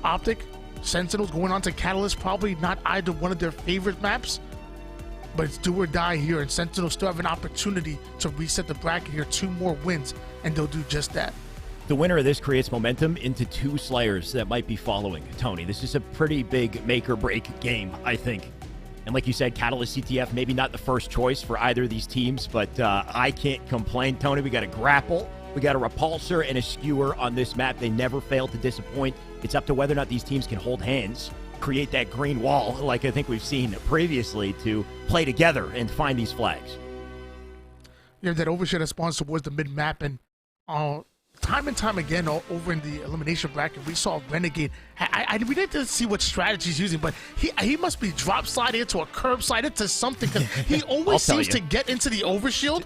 Optic, Sentinels going on to Catalyst, probably not either one of their favorite maps, but it's do or die here, and Sentinels still have an opportunity to reset the bracket here. 2 more wins, and they'll do just that. The winner of this creates momentum into 2 Slayers that might be following. Tony, this is a pretty big make-or-break game, I think. And like you said, Catalyst, CTF, maybe not the first choice for either of these teams, but I can't complain, Tony. We got a grapple, we got a repulsor, and a skewer on this map. They never fail to disappoint. It's up to whether or not these teams can hold hands, create that green wall, like I think we've seen previously, to play together and find these flags. You have that overshare that spawns towards the mid-map, and time and time again over in the elimination bracket, we saw Renegade. We didn't see what strategy he's using, but he must be drop sliding into a curb slide into something, because he always seems to get into the overshield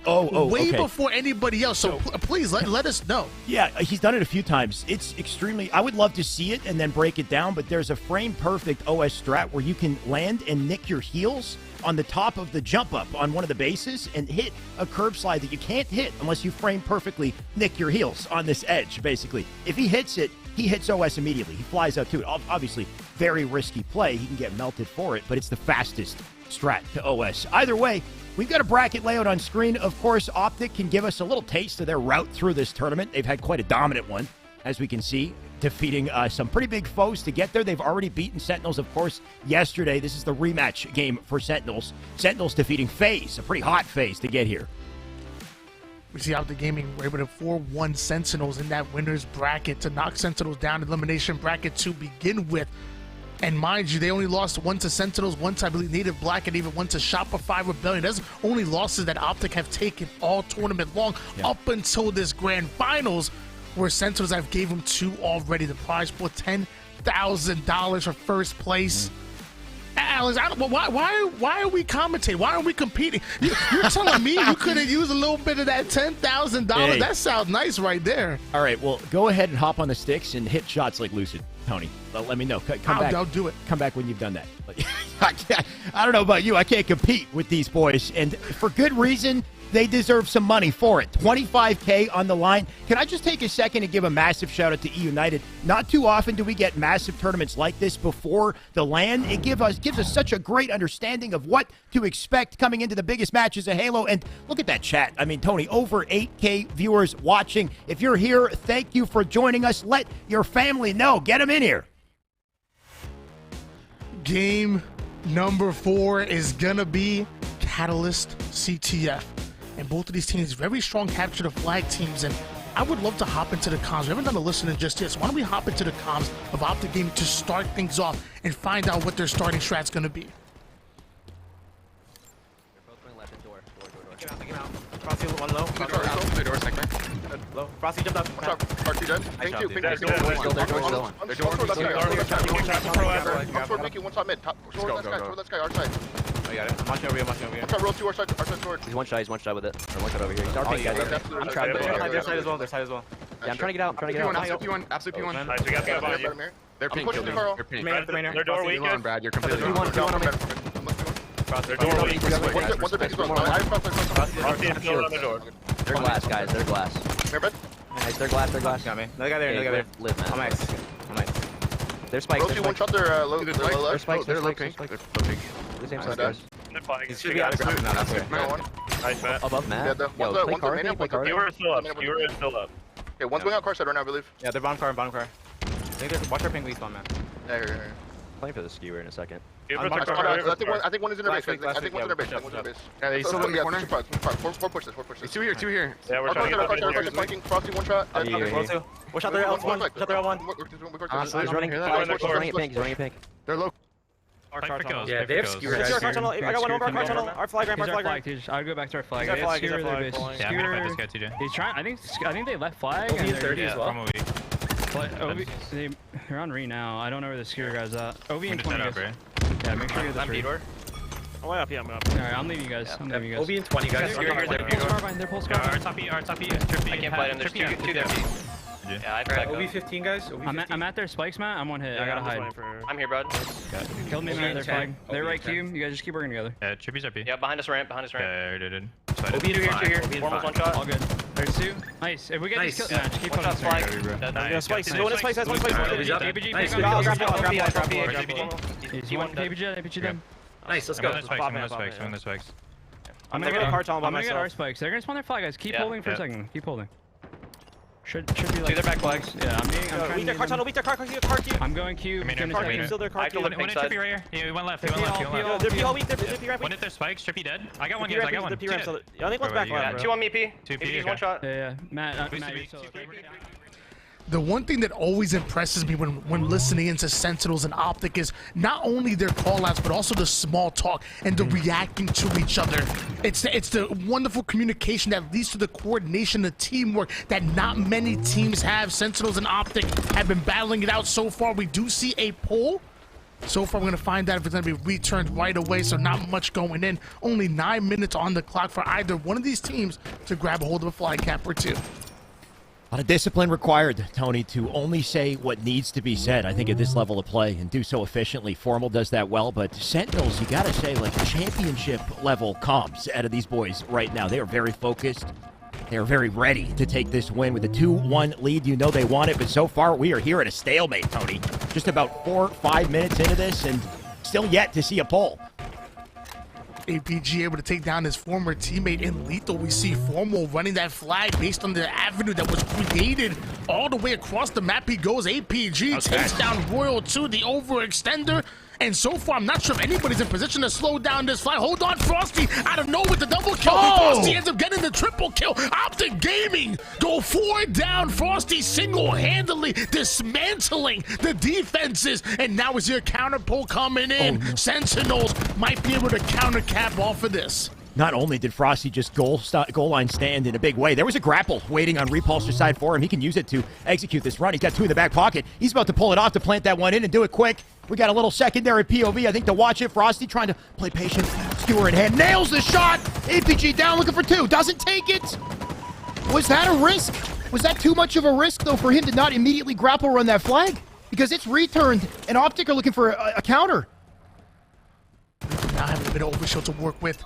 way before anybody else. So please let us know. Yeah, he's done it a few times. It's extremely, I would love to see it and then break it down, but there's a frame perfect OS strat where you can land and nick your heels on the top of the jump up on one of the bases and hit a curb slide that you can't hit unless you frame perfectly nick your heels on this edge, basically. If he hits it, he hits OS immediately. He flies out to it. Obviously, very risky play. He can get melted for it, but it's the fastest strat to OS. Either way, we've got a bracket layout on screen. Of course, Optic can give us a little taste of their route through this tournament. They've had quite a dominant one, as we can see, defeating some pretty big foes to get there. They've already beaten Sentinels, of course, yesterday. This is the rematch game for Sentinels. Sentinels defeating FaZe, a pretty hot FaZe to get here. We see Optic Gaming were able to 4-1 Sentinels in that winner's bracket to knock Sentinels down elimination bracket to begin with. And mind you, they only lost 1 to Sentinels, 1 to, I believe, Native Black, and even 1 to Shopify Rebellion. That's only losses that Optic have taken all tournament long up until this grand finals, where Sentinels, I've gave them 2 already. The prize for $10,000 for first place. Alex, why are we commentating? Why are we competing? You're telling me you could have used a little bit of that $10,000? Hey. That sounds nice right there. All right, well, go ahead and hop on the sticks and hit shots like Lucid, Tony. Let me know. Come back. I'll do it. Come back when you've done that. I don't know about you. I can't compete with these boys, and for good reason. They deserve some money for it. $25K on the line. Can I just take a second and give a massive shout out to eUnited? Not too often do we get massive tournaments like this before the LAN. It gives us such a great understanding of what to expect coming into the biggest matches of Halo. And look at that chat. I mean, Tony, over 8K viewers watching. If you're here, thank you for joining us. Let your family know. Get them in here. Game number 4 is gonna be Catalyst CTF. And both of these teams, very strong capture the flag teams, and I would love to hop into the comms. We haven't done a listening just yet, so why don't we hop into the comms of Optic Gaming to start things off and find out what their starting strat's going to be. They're both going left and door. Get out. Frosty, one low. The door, sector. Low. Frosty jumped up. Watch out. R2 dead. Thank you. Their door still on. They're door. I'm short making one shot mid. Toward that sky, our side. I got it. I'm watching over here. Watch out, roll 2, our side sword. He's one shot with it. Or one shot over here. He's RP, guys. I'm trapped. Their side as well. Yeah, I'm trying to get out. Absolute P1. Nice, we got the on you. They're pink. They're pink. Their door weak. Brad, you're completely P1 on me. Their door weak. What's the biggest one? Frosty is still on the door. They're glass, guys. They're glass. Airbed? Nice, they're glass. Got me. Another guy there. Live, man. I'm nice. They're spikes. Roll 2, one shot, they're low. They're spikes. They're low pink. The same size, guys. They're flying. He should be out of ground now. That's okay. Marijuana. Nice, Matt. Above Matt. Yeah, the one's play one's card, remaining, play one's card. You were still up. You were still up. Okay, one's going out car side right now, I believe. Yeah, they're bottom car. I think they're, watch our ping respawn, man. Yeah, here. Playing for the skewer in a second. You I'm protect marked our I think one is in their base. Last I think one's in their base. week, One's in their base. Yeah, they still in the corner. Four push this. Two here. Yeah, we're Our trying to car get side, up is flanking. Frosty, one shot. Watch out there, L1. Watch out there, L1. He's running at pink. He's running at pink. They're low. Yeah, they have skewer Skewer guys. car tunnel. I got one more car tunnel. Our flag ramp. I'll go back to our flag. He's our They flag, have he's our skewer flag. their base. Yeah, I'm gonna fight this guy too. He's trying. I think they left flag. OB and in they're- 30 as well. From OB. They're on re now. I don't know where the skewer guys at. OB in 20 up, guys. right? Yeah, make sure you get I'm this re. B-door. Oh, yeah, I'm up. Alright, I'm leaving you guys. I'm leaving you guys. OB in 20 guys. They're pulse carbine. They're pulse carbine. Our top E is Trippy. I can't fight him. There's two there. Yeah, I back OB up. 15 guys. OB 15. I'm at their spikes, Matt. I'm one hit. I gotta hide. I'm here, bud. Killed me, Matt. Their flag. They're right cube. You guys just keep working together. Yeah, Trippy's RP. Yeah, behind us ramp. Yeah, dude. OB two here. Foremost one shot. All good. There's two. Nice. If we get these kills, Matt, just keep One shot focusing. flag. Yeah, spikes. Go in his spikes. That's one spike. APG, Nice. pick I'll on grab me. it. He's one APG them. Nice, let's go. I'm gonna spikes. I'm gonna get our spikes. They're gonna spawn their flag, guys. Keep holding for a second. Keep holding. Should be like. See their back flags. Yeah, I'm trying Beat their car tunnel. Beat their car cube. I'm going cube. I mean, Gonna car take cube, it. Still their I car have to cube. look pink side. Trippy right here. He went left. They're P all weak. They're P ramp. One hit their spikes. Trippy dead. I got one. The I got one. P ramp. I think one's back Yeah, left. two on me, P. Two P, APG's okay. one shot. Yeah. Matt, you're Lucid, solo. The one thing that always impresses me when listening into Sentinels and Optic is not only their callouts, but also the small talk and the reacting to each other. It's the wonderful communication that leads to the coordination, the teamwork that not many teams have. Sentinels and Optic have been battling it out so far. We do see a pull. So far, we're going to find out if it's going to be returned right away, so not much going in. Only 9 minutes on the clock for either one of these teams to grab a hold of a fly cap or two. A lot of discipline required, Tony, to only say what needs to be said, I think, at this level of play, and do so efficiently. Formal does that well, but Sentinels, you gotta say, like, championship level comms out of these boys right now. They are very focused. They are very ready to take this win with a 2-1 lead. You know they want it, but so far we are here at a stalemate, Tony. Just about 4 or 5 minutes into this, and still yet to see a pull. APG able to take down his former teammate in LethuL. We see Formal running that flag based on the avenue that was created all the way across the map. He goes. APG takes down Royal 2, the overextender. And so far, I'm not sure if anybody's in position to slow down this flag. Hold on, Frosty, out of nowhere with the double kill. Frosty ends up getting the triple kill. Optic Gaming go 4 down. Frosty single-handedly dismantling the defenses. And now is your counter pull coming in. Sentinels might be able to counter cap off of this. Not only did Frosty just goal line stand in a big way, there was a grapple waiting on Repulsor's side for him. He can use it to execute this run. He's got 2 in the back pocket. He's about to pull it off to plant that one in and do it quick. We got a little secondary POV, I think, to watch it. Frosty trying to play patient. Skewer in hand. Nails the shot. APG down, looking for 2. Doesn't take it. Was that a risk? Was that too much of a risk, though, for him to not immediately grapple run that flag? Because it's returned, and Optic are looking for a counter. Now having a bit of overshield to work with.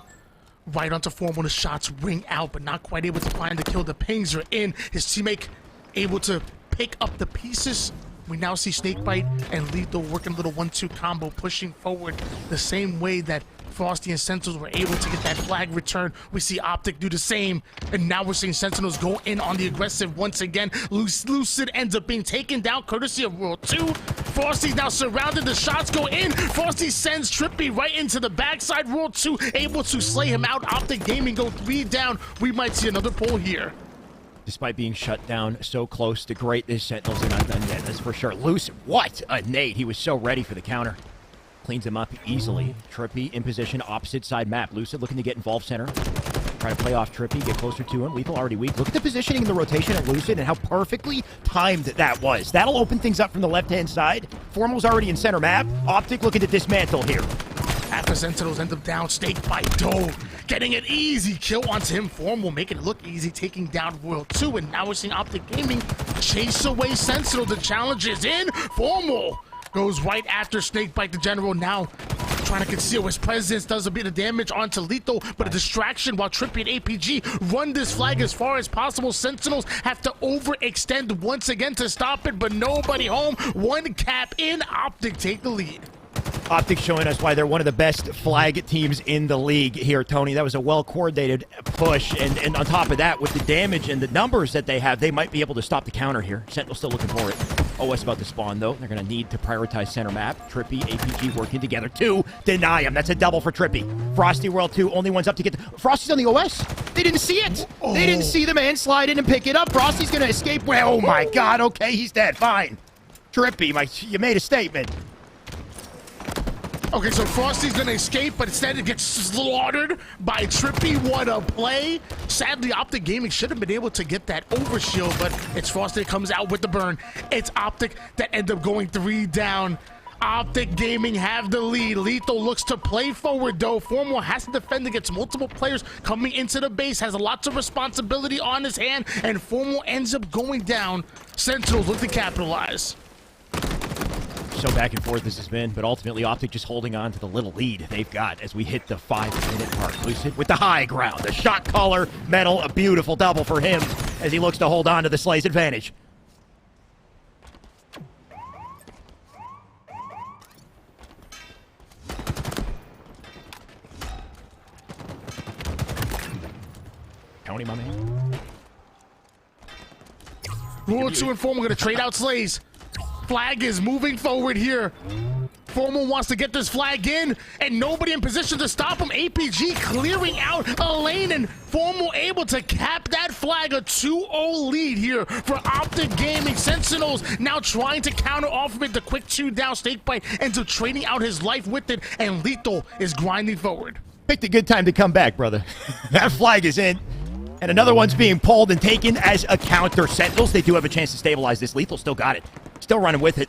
Right onto Formal, the shots ring out, but not quite able to find the kill. The pings are in. His teammate able to pick up the pieces. We now see SnakeBite and LethuL working a little 1-2 combo, pushing forward the same way that Frosty and Sentinels were able to get that flag return. We see Optic do the same, and now we're seeing Sentinels go in on the aggressive once again. Lucid ends up being taken down courtesy of World 2. Frosty's now surrounded, the shots go in. Frosty sends TriPPPeY right into the backside. World 2 able to slay him out. Optic Gaming go 3 down. We might see another pull here. Despite being shut down so close to great, this Sentinels are not done yet, that's for sure. Lucid, what a nade. He was so ready for the counter. Cleans him up easily. TriPPPeY in position, opposite side map. Lucid looking to get involved center. Try to play off TriPPPeY, get closer to him. LethuL already weak. Look at the positioning and the rotation at Lucid and how perfectly timed that was. That'll open things up from the left-hand side. Formal's already in center map. Optic looking to dismantle here. After Sentinels end up down, SnakeBite dove, getting an easy kill onto him. Formal making it look easy, taking down World 2, and now we're seeing Optic Gaming chase away Sentinel. The challenge is in. Formal goes right after SnakeBite, the general, now trying to conceal his presence, does a bit of damage onto LethuL, but a distraction while TriPPPeY and APG run this flag as far as possible. Sentinels have to overextend once again to stop it, but nobody home. 1 cap in. Optic take the lead. Optic showing us why they're one of the best flag teams in the league here, Tony. That was a well-coordinated push, and on top of that, with the damage and the numbers that they have, they might be able to stop the counter here. Sentinel's still looking for it. OS about to spawn, though. They're going to need to prioritize center map. TriPPPeY, APG working together to deny him. That's a double for TriPPPeY. Frosty, World 2, only one's up to get Frosty's on the OS. They didn't see it. They didn't see the man slide in and pick it up. Frosty's going to escape. Well, oh, my God. Okay, he's dead. Fine. TriPPPeY, you made a statement. Okay, so Frosty's gonna escape, but instead it gets slaughtered by TriPPPeY. What a play. Sadly, Optic Gaming should have been able to get that overshield, but it's Frosty that comes out with the burn. It's Optic that end up going 3 down. Optic Gaming have the lead. LethuL looks to play forward, though. Formal has to defend against multiple players coming into the base, has lots of responsibility on his hand, and Formal ends up going down. Sentinels look to capitalize. So back and forth this has been, but ultimately Optic just holding on to the little lead they've got as we hit the 5-minute mark. Lucid with the high ground, the shot caller medal, a beautiful double for him as he looks to hold on to the Slay's advantage. County, my man. Rule 2 and Formal gonna trade out Slays. Flag is moving forward here. Formal wants to get this flag in, and nobody in position to stop him. APG clearing out a lane, and Formal able to cap that flag. A 2-0 lead here for Optic Gaming. Sentinels now trying to counter off of it. The quick 2 down. SnakeBite ends up trading out his life with it, and LethuL is grinding forward. Picked a good time to come back, brother. That flag is in. And another one's being pulled and taken as a counter. Sentinels, they do have a chance to stabilize this. LethuL still got it. Still running with it.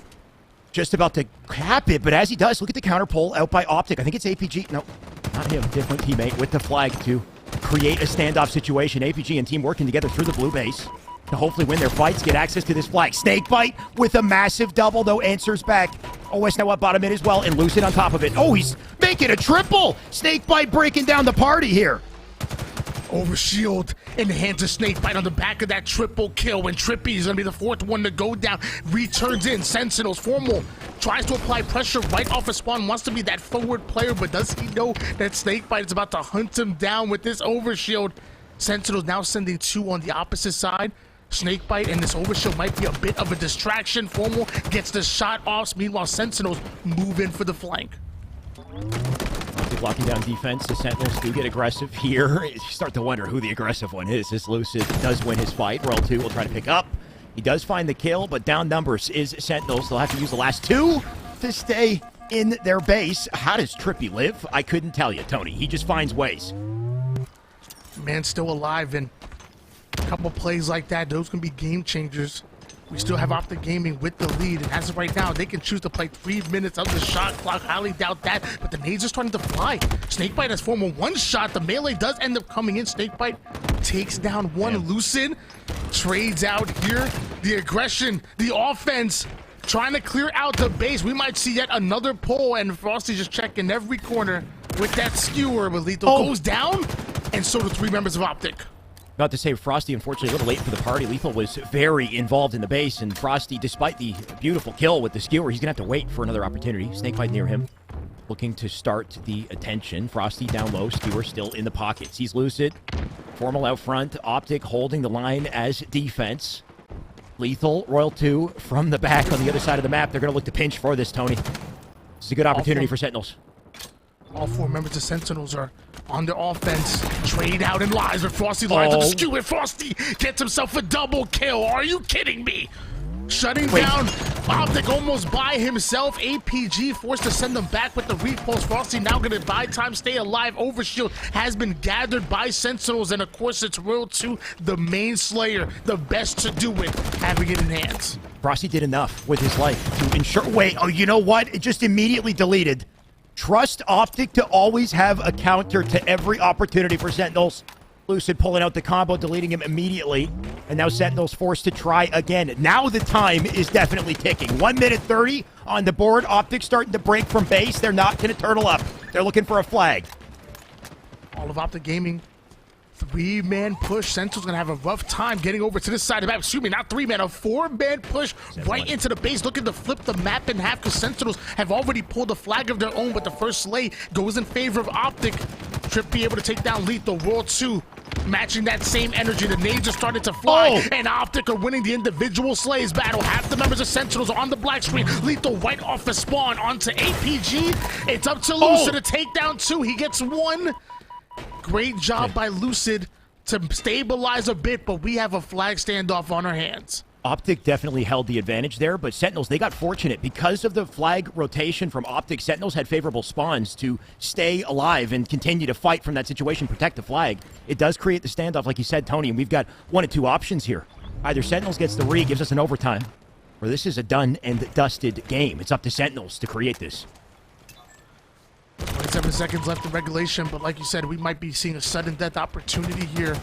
Just about to cap it, but as he does, look at the counter pull out by Optic. I think it's APG. No, not him. Different teammate with the flag to create a standoff situation. APG and team working together through the blue base to hopefully win their fights, get access to this flag. SnakeBite with a massive double, though, answers back. OS now up bottom mid as well, and Lucid on top of it. Oh, he's making a triple. SnakeBite breaking down the party here. Overshield in the hands of SnakeBite on the back of that triple kill, and TriPPPeY is going to be the 4th one to go down. Returns in. Sentinels. Formal tries to apply pressure right off of spawn, wants to be that forward player, but does he know that SnakeBite is about to hunt him down with this overshield? Sentinels now sending 2 on the opposite side. SnakeBite and this overshield might be a bit of a distraction. Formal gets the shot off. Meanwhile, Sentinels move in for the flank. Locking down defense. The Sentinels do get aggressive here. You start to wonder who the aggressive one is. This Lucid does win his fight. World 2 will try to pick up. He does find the kill, but down numbers is Sentinels. They'll have to use the last 2 to stay in their base. How does TriPPPeY live? I couldn't tell you, Tony. He just finds ways. Man's still alive, and a couple plays like that, those can be game changers. We still have Optic Gaming with the lead, and as of right now, they can choose to play 3 minutes of the shot clock. Highly doubt that, but the nades are starting to fly. SnakeBite has Formal 1 shot. The melee does end up coming in. SnakeBite takes down 1. Lucid trades out here. The aggression, the offense, trying to clear out the base. We might see yet another pull, and Frosty just checking every corner with that skewer, but LethuL goes down, and so do 3 members of Optic. About to say, Frosty, unfortunately, a little late for the party. LethuL was very involved in the base, and Frosty, despite the beautiful kill with the skewer, he's going to have to wait for another opportunity. SnakeBite near him, looking to start the attention. Frosty down low, skewer still in the pockets. He's Lucid. Formal out front. Optic holding the line as defense. LethuL, Royal 2 from the back on the other side of the map. They're going to look to pinch for this, Tony. This is a good opportunity for Sentinels. All 4 members of Sentinels are on their offense. Trade out and lies, but Frosty lines up the skewer. Frosty gets himself a double kill. Are you kidding me? Shutting down Optic almost by himself. APG forced to send them back with the repulse. Frosty now going to buy time, stay alive. Overshield has been gathered by Sentinels, and of course it's World 2, the main Slayer, the best to do it, having it in hands. Frosty did enough with his life to ensure. Wait, oh, you know what? It just immediately deleted. Trust Optic to always have a counter to every opportunity for Sentinels. Lucid pulling out the combo, deleting him immediately. And now Sentinels forced to try again. Now the time is definitely ticking. 1 minute 30 on the board. Optic starting to break from base. They're not going to turtle up. They're looking for a flag. All of Optic Gaming 3-man push. Sentinel's gonna have a rough time getting over to this side of the map. Excuse me, not 3-man, a 4-man push right into the base, looking to flip the map in half because Sentinels have already pulled a flag of their own, but the first slay goes in favor of Optic. TriPPPeY able to take down LethuL. World 2 matching that same energy. The nades are starting to fly, and Optic are winning the individual slays battle. Half the members of Sentinels are on the black screen. LethuL right off the spawn onto APG. It's up to Lucid to take down 2. He gets 1. Great job by Lucid to stabilize a bit, but we have a flag standoff on our hands. Optic definitely held the advantage there, but Sentinels, they got fortunate. Because of the flag rotation from Optic, Sentinels had favorable spawns to stay alive and continue to fight from that situation, protect the flag. It does create the standoff, like you said, Tony, and we've got 1 of 2 options here. Either Sentinels gets the re, gives us an overtime, or this is a done and dusted game. It's up to Sentinels to create this. 27 seconds left in regulation, but like you said, we might be seeing a sudden death opportunity here.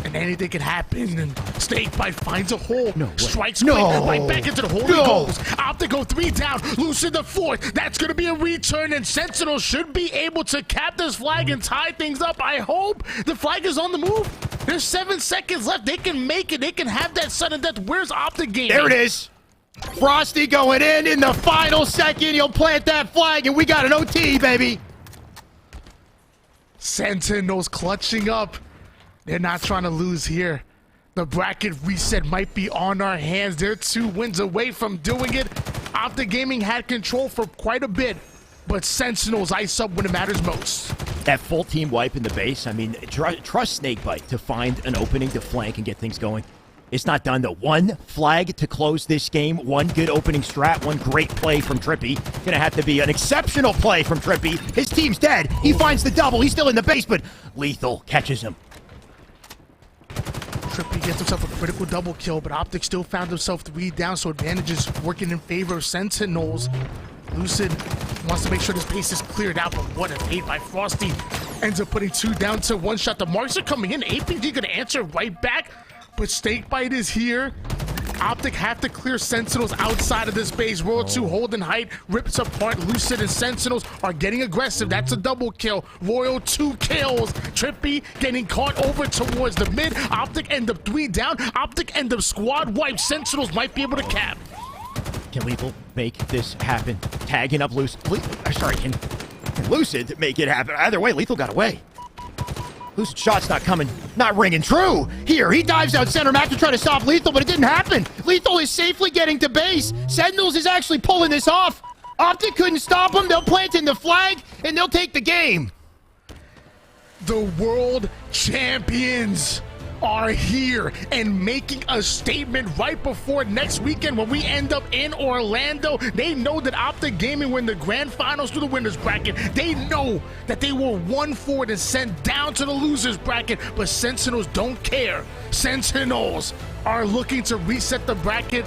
And anything can happen, and SnakeBite finds a hole, strikes quick, right back into the hole he goes. Optic go 3 down, Lucid the 4th. That's going to be a return, and Sentinel should be able to cap this flag and tie things up. I hope the flag is on the move. There's 7 seconds left. They can make it. They can have that sudden death. Where's Optic Gaming? There it is. Frosty going in the final second. He'll plant that flag, and we got an OT, baby. Sentinels clutching up. They're not trying to lose here. The bracket reset might be on our hands. They're 2 wins away from doing it. Optic Gaming had control for quite a bit, but Sentinels ice up when it matters most. That full team wipe in the base, I mean, trust SnakeBite to find an opening to flank and get things going. It's not done, though. 1 flag to close this game. 1 good opening strat. 1 great play from TriPPPeY. Gonna have to be an exceptional play from TriPPPeY. His team's dead. He finds the double. He's still in the base, but LethuL catches him. TriPPPeY gets himself a critical double kill, but Optic still found himself 3 down, so advantage is working in favor of Sentinels. Lucid wants to make sure this base is cleared out, but what a bait by Frosty. Ends up putting 2 down to 1 shot. The marks are coming in. APG gonna answer right back, but SnakeBite is here. Optic have to clear Sentinels outside of this base. World 2 holding height, rips apart. Lucid and Sentinels are getting aggressive. That's a double kill. Royal 2 kills. TriPPPeY getting caught over towards the mid. Optic end up 3 down. Optic end up squad wipe. Sentinels might be able to cap. Can LethuL make this happen? Tagging up Lucid. Can Lucid make it happen? Either way, LethuL got away. Lucid shot's not coming, not ringing true. Here, he dives out center map to try to stop LethuL, but it didn't happen. LethuL is safely getting to base. Sentinels is actually pulling this off. Optic couldn't stop him. They'll plant in the flag, and they'll take the game. The world champions are here and making a statement right before next weekend when we end up in Orlando. They know that Optic Gaming were in the grand finals through the winners bracket. They know that they were 1 forward and sent down to the losers bracket, but Sentinels don't care. Sentinels are looking to reset the bracket,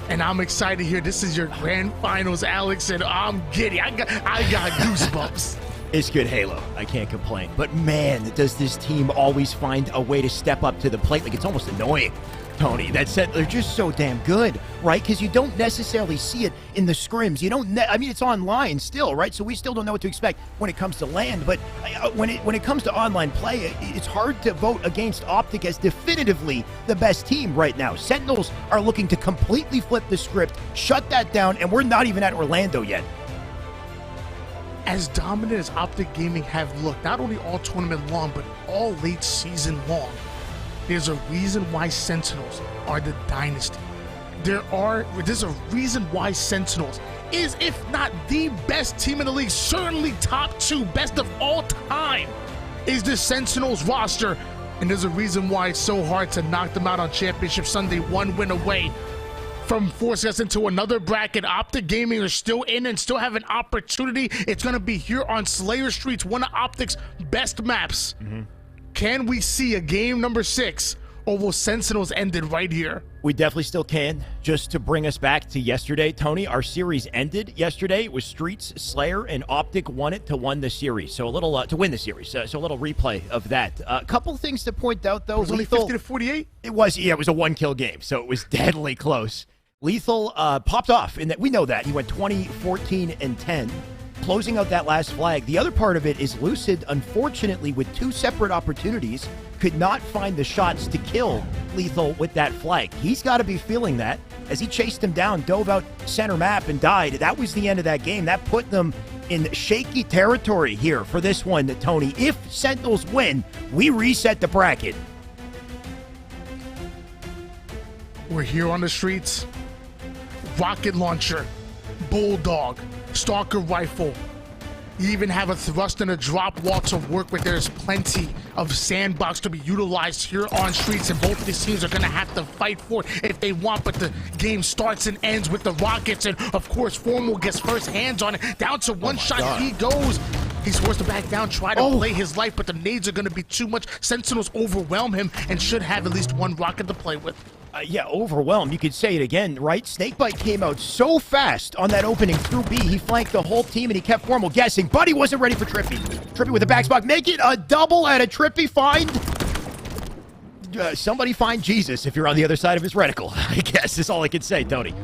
and I'm excited here. This is your grand finals, Alex, and I'm giddy. I got goosebumps. It's good Halo. I can't complain. But man, does this team always find a way to step up to the plate. Like, it's almost annoying, Tony. That said, they're just so damn good, right? Because you don't necessarily see it in the scrims. You don't. I mean, it's online still, right? So we still don't know what to expect when it comes to land. But when it comes to online play, it's hard to vote against Optic as definitively the best team right now. Sentinels are looking to completely flip the script, shut that down, and we're not even at Orlando yet. As dominant as Optic Gaming have looked, not only all tournament long, but all late season long, there's a reason why Sentinels are the dynasty. There's a reason why Sentinels is, if not the best team in the league, certainly top 2, best of all time, is the Sentinels roster. And there's a reason why it's so hard to knock them out on Championship Sunday, 1 win away from forcing us into another bracket. Optic Gaming are still in and still have an opportunity. It's going to be here on Slayer Streets, one of Optic's best maps. Can we see a game number 6, or will Sentinels end it right here? We definitely still can. Just to bring us back to yesterday, Tony, our series ended yesterday. It was Streets, Slayer, and Optic won it to win the series. So a little to win the series. So a little replay of that. A couple things to point out, though. It was only 50-48? It was a 1-kill game, so it was deadly close. LethuL popped off in that. We know that he went 20, 14, and 10. closing out that last flag. The other part of it is Lucid, unfortunately, with 2 separate opportunities, could not find the shots to kill LethuL with that flag. He's got to be feeling that as he chased him down, dove out center map, and died. That was the end of that game. That put them in shaky territory here for this one, Tony. If Sentinels win, we reset the bracket. We're here on the streets. Rocket launcher, bulldog, stalker rifle. You even have a thrust and a drop wall to work with. There's plenty of sandbox to be utilized here on streets, and both of these teams are going to have to fight for it if they want. But the game starts and ends with the Rockets, and of course, Formal gets first hands on it. Down to one shot, God. he goes. He's forced to back down, try to play his life, but the nades are going to be too much. Sentinels overwhelm him and should have at least one rocket to play with. Yeah, overwhelmed. You could say it again, right? SnakeBite came out so fast on that opening through B. He flanked the whole team, and he kept Formal guessing, but he wasn't ready for TriPPPeY. TriPPPeY with a back spot. Make it a double at a TriPPPeY find. Somebody find Jesus if you're on the other side of his reticle, I guess is all I can say, Tony.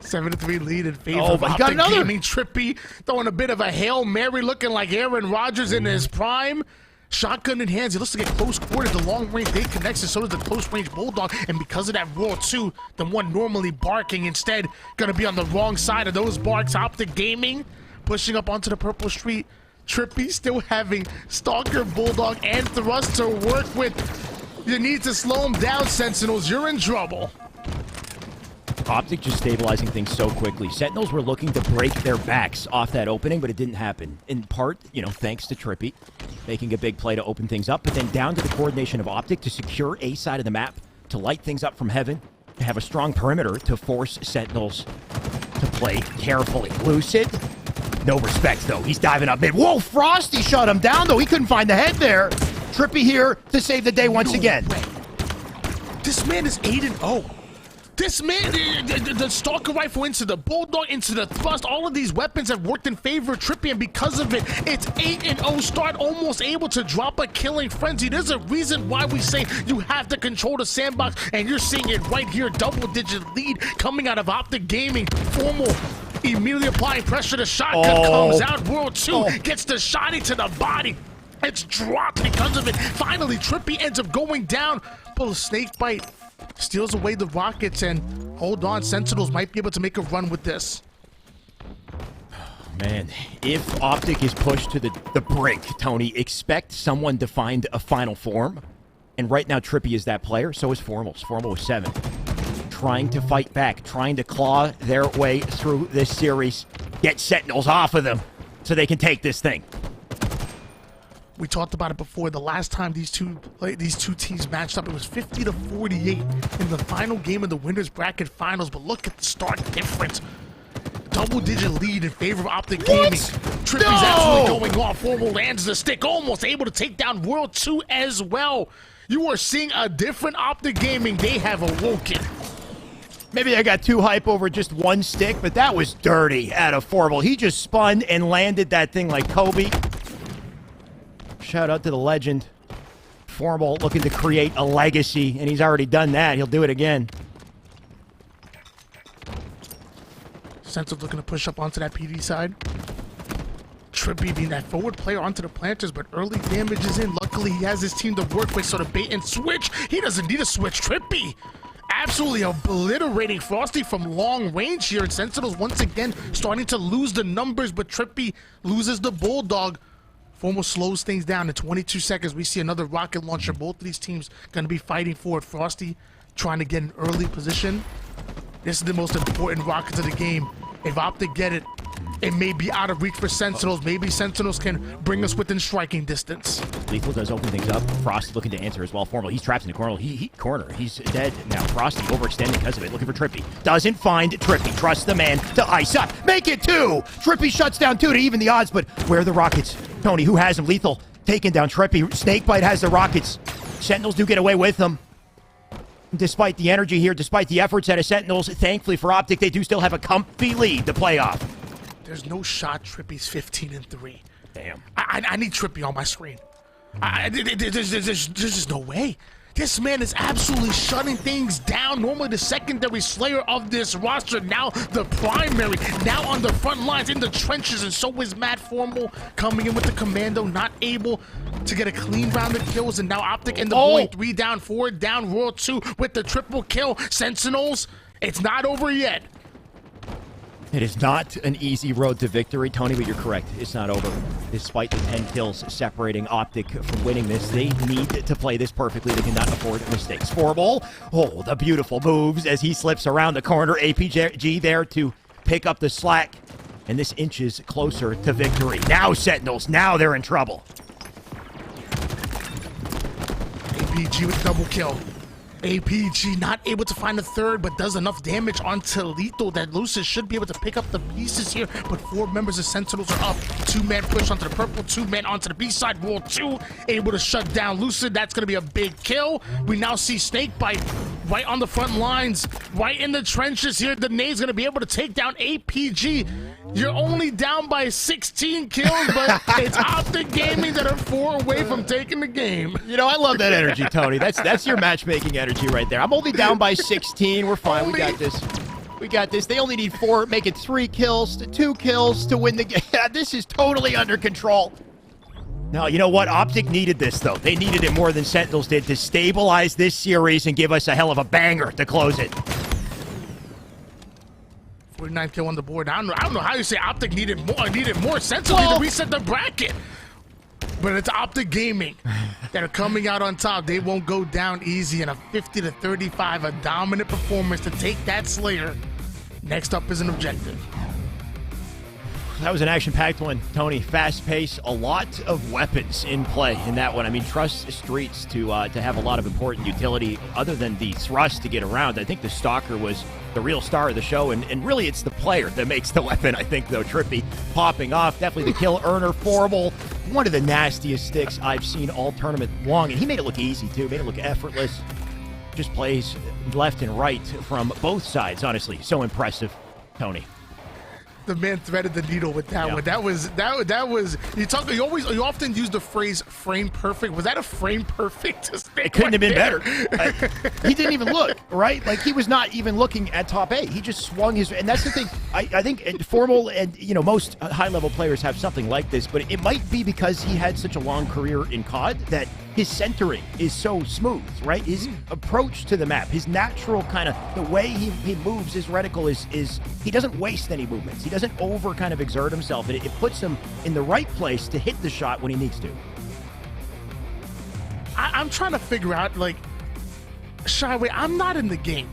7-3 lead in favor Oh, of but he got Optic another. Gaming. TriPPPeY throwing a bit of a Hail Mary, looking like Aaron Rodgers in his prime. Shotgun in hands, he looks to get close quarters. The long range they connects, and so does the close range bulldog. And because of that roar too, the one normally barking instead gonna be on the wrong side of those barks. Optic Gaming pushing up onto the purple street. TriPPPeY still having stalker, bulldog, and thrust to work with. You need to slow him down, Sentinels. You're in trouble. Optic just stabilizing things so quickly. Sentinels were looking to break their backs off that opening, but it didn't happen. In part, thanks to TriPPPeY making a big play to open things up, but then down to the coordination of Optic to secure a side of the map, to light things up from heaven, to have a strong perimeter to force Sentinels to play carefully. Lucid, no respect though. He's diving up mid. Whoa, Frosty shut him down though. He couldn't find the head there. TriPPPeY here to save the day once again. This man is 8-0. This man, the stalker rifle into the bulldog, into the thrust, all of these weapons have worked in favor of TriPPPeY, and because of it, it's 8-0 start, almost able to drop a killing frenzy. There's a reason why we say you have to control the sandbox, and you're seeing it right here, double-digit lead coming out of Optic Gaming. Formal immediately applying pressure, the shotgun comes out, World 2 gets the shotty to the body. It's dropped because of it. Finally, TriPPPeY ends up going down, but a SnakeBite steals away the rockets, and hold on, Sentinels might be able to make a run with this. Man, if Optic is pushed to the brink, Tony, expect someone to find a final form. And right now, TriPPPeY is that player. So is Formals. Formal is 7. Trying to fight back, trying to claw their way through this series. Get Sentinels off of them so they can take this thing. We talked about it before. The last time these two teams matched up, it was 50-48 in the final game of the winners bracket finals. But look at the start difference. Double-digit lead in favor of Optic Gaming. TriPPPeY's absolutely going off. Formal lands the stick, almost able to take down World 2 as well. You are seeing a different Optic Gaming. They have awoken. Maybe I got too hype over just one stick, but that was dirty out of Formal. He just spun and landed that thing like Kobe. Shout out to the legend. Formal looking to create a legacy, and he's already done that. He'll do it again. Sentinels looking to push up onto that PD side. TriPPPeY being that forward player onto the planters, but early damage is in. Luckily, he has his team to work with, so the bait and switch. He doesn't need a switch. TriPPPeY absolutely obliterating Frosty from long range here. And Sentinels once again starting to lose the numbers, but TriPPPeY loses the bulldog. Formal slows things down. In 22 seconds, we see another rocket launcher. Both of these teams going to be fighting for it. Frosty trying to get an early position. This is the most important rockets of the game. If Optic get it, it may be out of reach for Sentinels. Maybe Sentinels can bring us within striking distance. LethuL does open things up. Frosty looking to answer as well. Formal, he's trapped in the corner. Corner. He's dead now. Frosty overextending because of it. Looking for TriPPPeY. Doesn't find TriPPPeY. Trusts the man to ice up. Make it 2. TriPPPeY shuts down 2 to even the odds, but where are the rockets? Tony, who has him? LethuL taking down TriPPPeY. SnakeBite has the rockets. Sentinels do get away with them. Despite the energy here, despite the efforts out of Sentinels, thankfully for Optic, they do still have a comfy lead to play off. There's no shot. TriPPPeY's 15-3. Damn. I need TriPPPeY on my screen. There's just no way. This man is absolutely shutting things down. Normally the secondary slayer of this roster, now the primary, now on the front lines in the trenches, and so is Matt Formal coming in with the commando, not able to get a clean round of kills, and now Optic and the boy 3 down, 4 down, Royal 2 with the triple kill. Sentinels, it's not over yet. It is not an easy road to victory, Tony, but you're correct. It's not over. Despite the 10 kills separating Optic from winning this, they need to play this perfectly. They cannot afford mistakes. Formal, oh, the beautiful moves as he slips around the corner. APG there to pick up the slack, and this inches closer to victory. Now Sentinels, now they're in trouble. APG with double kill. APG not able to find a third, but does enough damage onto LethuL that Lucid should be able to pick up the pieces here. But 4 members of Sentinels are up. 2-man push onto the purple, 2-man onto the B side. Roll 2 able to shut down Lucid. That's going to be a big kill. We now see SnakeBite right on the front lines, right in the trenches here. The nade's going to be able to take down APG. You're only down by 16 kills, but it's Optic Gaming that are 4 away from taking the game. You know, I love that energy, Tony. That's your matchmaking energy right there. I'm only down by 16. We're fine. We got this. We got this. They only need 4, make it 3 kills to 2 kills to win the game. This is totally under control. No, you know what? Optic needed this, though. They needed it more than Sentinels did to stabilize this series and give us a hell of a banger to close it. 49 kill on the board. I don't know how you say Optic needed more Sentinels to reset the bracket. But it's Optic Gaming that are coming out on top. They won't go down easy in a 50-35, a dominant performance to take that Slayer. Next up is an objective. That was an action-packed one, Tony. Fast pace, a lot of weapons in play in that one. I mean, trust Streets to have a lot of important utility other than the thrust to get around. I think the Stalker was the real star of the show, and really it's the player that makes the weapon, I think, though. TriPPPeY popping off. Definitely the kill earner. Formal, one of the nastiest sticks I've seen all tournament long, and he made it look easy, too. Made it look effortless. Just plays left and right from both sides, honestly. So impressive, Tony. The man threaded the needle with that one. That was you often use the phrase frame perfect. Was that a frame perfect? It couldn't have been better. He didn't even look, right? Like, he was not even looking at top A. He just swung his, and that's the thing. I think Formal and, you know, most high-level players have something like this, but it might be because he had such a long career in COD that his centering is so smooth, right? His approach to the map, his natural kind of, the way he moves his reticle is he doesn't waste any movements. He doesn't over kind of exert himself, and it puts him in the right place to hit the shot when he needs to. I'm trying to figure out, like, Shyway, I'm not in the game.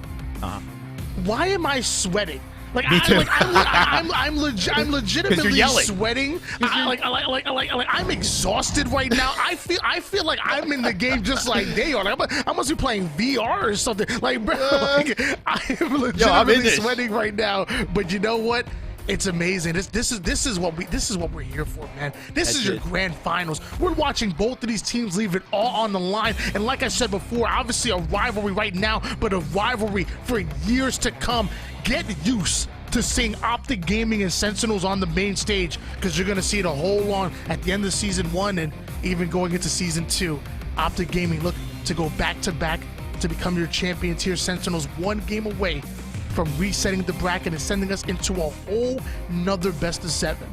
Why am I sweating? Like, Me too. I'm legitimately sweating. I'm exhausted right now. I feel like I'm in the game just like they are. Like, I must be playing VR or something. Like, bro, like, I am legitimately sweating right now. But you know what? It's amazing. This is what we're here for, man. This is your grand finals. We're watching both of these teams leave it all on the line. And like I said before, obviously a rivalry right now, but a rivalry for years to come. Get used to seeing Optic Gaming and Sentinels on the main stage, because you're gonna see it a whole long at the end of season 1 and even going into season 2. Optic Gaming look to go back to back to become your champions here. Sentinels 1 game away from resetting the bracket and sending us into a whole nother best of 7.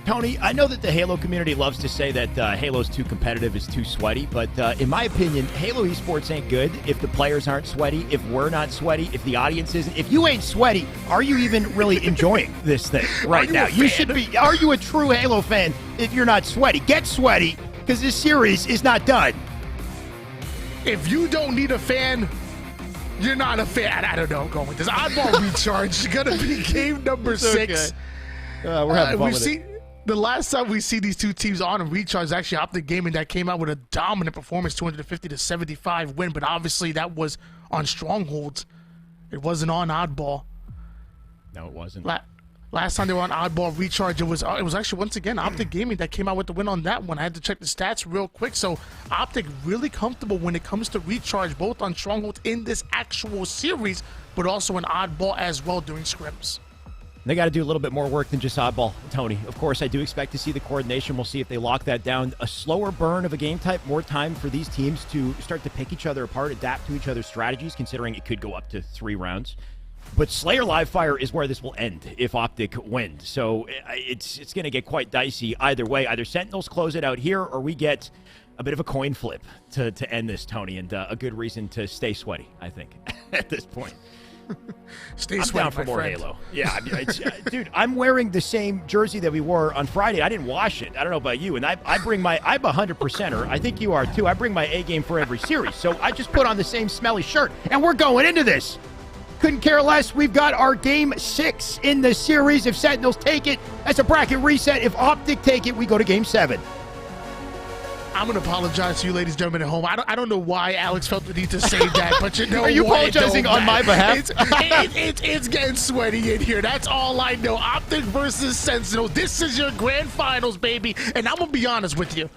Tony, I know that the Halo community loves to say that Halo's too competitive, is too sweaty, but in my opinion, Halo esports ain't good if the players aren't sweaty, if we're not sweaty, if the audience isn't. If you ain't sweaty, are you even really enjoying this thing right now? You should be. Are you a true Halo fan if you're not sweaty? Get sweaty, because this series is not done. If you don't need a fan, you're not a fan. I don't know. I'm going with this. Oddball Recharge gonna be game number 6. We're having fun with it. The last time we see these two teams on a Recharge is actually Optic Gaming that came out with a dominant performance, 250-75 win, but obviously that was on Strongholds. It wasn't on Oddball. No, it wasn't. Last time they were on Oddball Recharge, it was actually, once again, Optic Gaming that came out with the win on that one. I had to check the stats real quick. So Optic really comfortable when it comes to Recharge, both on Strongholds in this actual series, but also in Oddball as well during scrims. They got to do a little bit more work than just oddball, Tony. Of course, I do expect to see the coordination. We'll see if they lock that down. A slower burn of a game type, more time for these teams to start to pick each other apart, adapt to each other's strategies, considering it could go up to 3 rounds. But Slayer live fire is where this will end if Optic wins. So it's going to get quite dicey either way. Either Sentinels close it out here, or we get a bit of a coin flip to end this, Tony, and a good reason to stay sweaty, I think, at this point. Stay I'm sweaty, down for more friend. Halo. Yeah, I mean, dude, I'm wearing the same jersey that we wore on Friday. I didn't wash it. I don't know about you, and I bring my, I'm a 100%er. I think you are too. I bring my A game for every series, so I just put on the same smelly shirt, and we're going into this. Couldn't care less. We've got our game 6 in the series. If Sentinels take it, that's a bracket reset. If Optic take it, we go to game 7. I'm going to apologize to you, ladies and gentlemen at home. I don't know why Alex felt the need to say that, but you know Are you what? apologizing on my behalf? It's getting sweaty in here. That's all I know. Optic versus Sentinels. This is your grand finals, baby. And I'm going to be honest with you.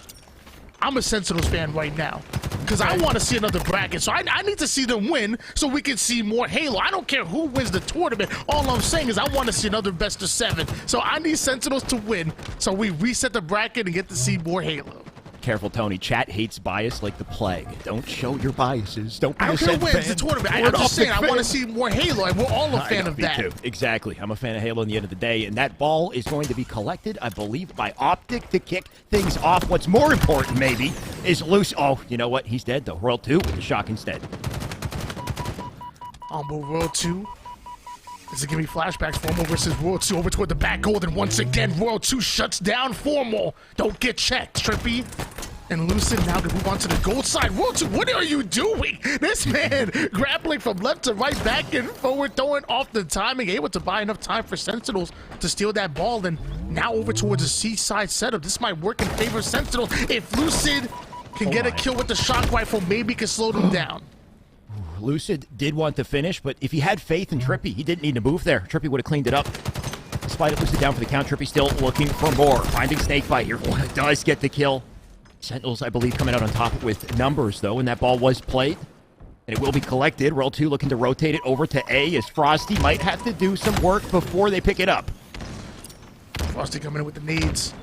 I'm a Sentinels fan right now because I want to see another bracket. So I need to see them win so we can see more Halo. I don't care who wins the tournament. All I'm saying is I want to see another best of 7. So I need Sentinels to win so we reset the bracket and get to see more Halo. Careful, Tony. Chat hates bias like the plague. Don't show your biases. Don't be I don't care who wins the tournament. I'm just saying I want to see more Halo, and we're all a fan of that. Me too. Exactly. I'm a fan of Halo in the end of the day, and that ball is going to be collected, I believe, by Optic to kick things off. What's more important, maybe, is Lucid. Oh, you know what? He's dead, though. Royal 2 with the shock instead. Oddball Royal 2. This is giving me flashbacks. Formal versus Royal 2 over toward the back gold, and once again, Royal 2 shuts down Formal. Don't get checked, TriPPPeY. And Lucid now to move on to the gold side. Royal 2, what are you doing? This man grappling from left to right, back and forward, throwing off the timing, able to buy enough time for Sentinels to steal that ball. And now over towards the seaside setup. This might work in favor of Sentinels. If Lucid can get a kill with the shock rifle, maybe can slow them down. Lucid did want to finish, but if he had faith in TriPPPeY, he didn't need to move there. TriPPPeY would have cleaned it up. Despite it, Lucid down for the count. TriPPPeY still looking for more. Finding SnakeBite here. Does get the kill. Sentinels, I believe, coming out on top with numbers, though, and that ball was played. And it will be collected. Royal 2 looking to rotate it over to A as Frosty might have to do some work before they pick it up. Frosty coming in with the nades,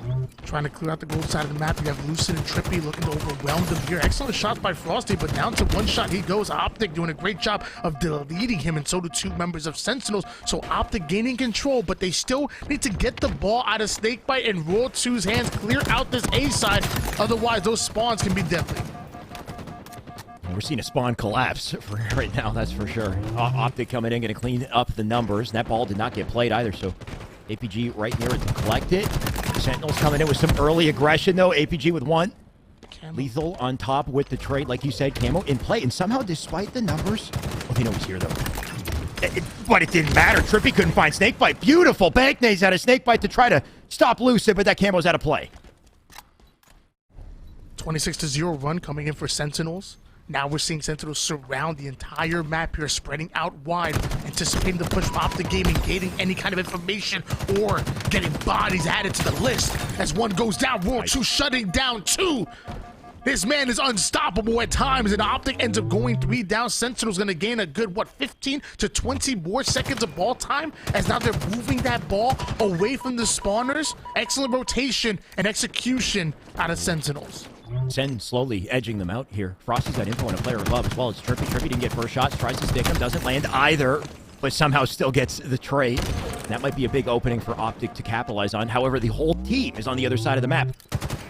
trying to clear out the gold side of the map. You have Lucid and TriPPPeY looking to overwhelm them here. Excellent shots by Frosty, but down to one shot he goes. Optic doing a great job of deleting him, and so do 2 members of Sentinels. So Optic gaining control, but they still need to get the ball out of SnakeBite and Royal 2's hands, clear out this A side. Otherwise, those spawns can be deadly. We're seeing a spawn collapse for right now, that's for sure. Optic coming in, going to clean up the numbers. That ball did not get played either, so APG right near it to collect it. Sentinels coming in with some early aggression, though. APG with 1. LethuL on top with the trade, like you said, Camo in play. And somehow, despite the numbers, well, they know he's here, though. But it didn't matter. TriPPPeY couldn't find SnakeBite. Beautiful bank nades out of SnakeBite to try to stop Lucid, but that Camo's out of play. 26-0 run coming in for Sentinels. Now we're seeing Sentinels surround the entire map here, spreading out wide, anticipating the push from Optic Gaming, getting any kind of information or getting bodies added to the list. As 1 goes down, Royal 2 shutting down 2. This man is unstoppable at times, and Optic ends up going 3 down. Sentinel's going to gain a good, 15 to 20 more seconds of ball time, as now they're moving that ball away from the spawners. Excellent rotation and execution out of Sentinels. Sen slowly edging them out here. Frosty's got info on a player above as well as TriPPPeY. TriPPPeY didn't get first shots, tries to stick him, doesn't land either, but somehow still gets the trade. That might be a big opening for Optic to capitalize on. However, the whole team is on the other side of the map,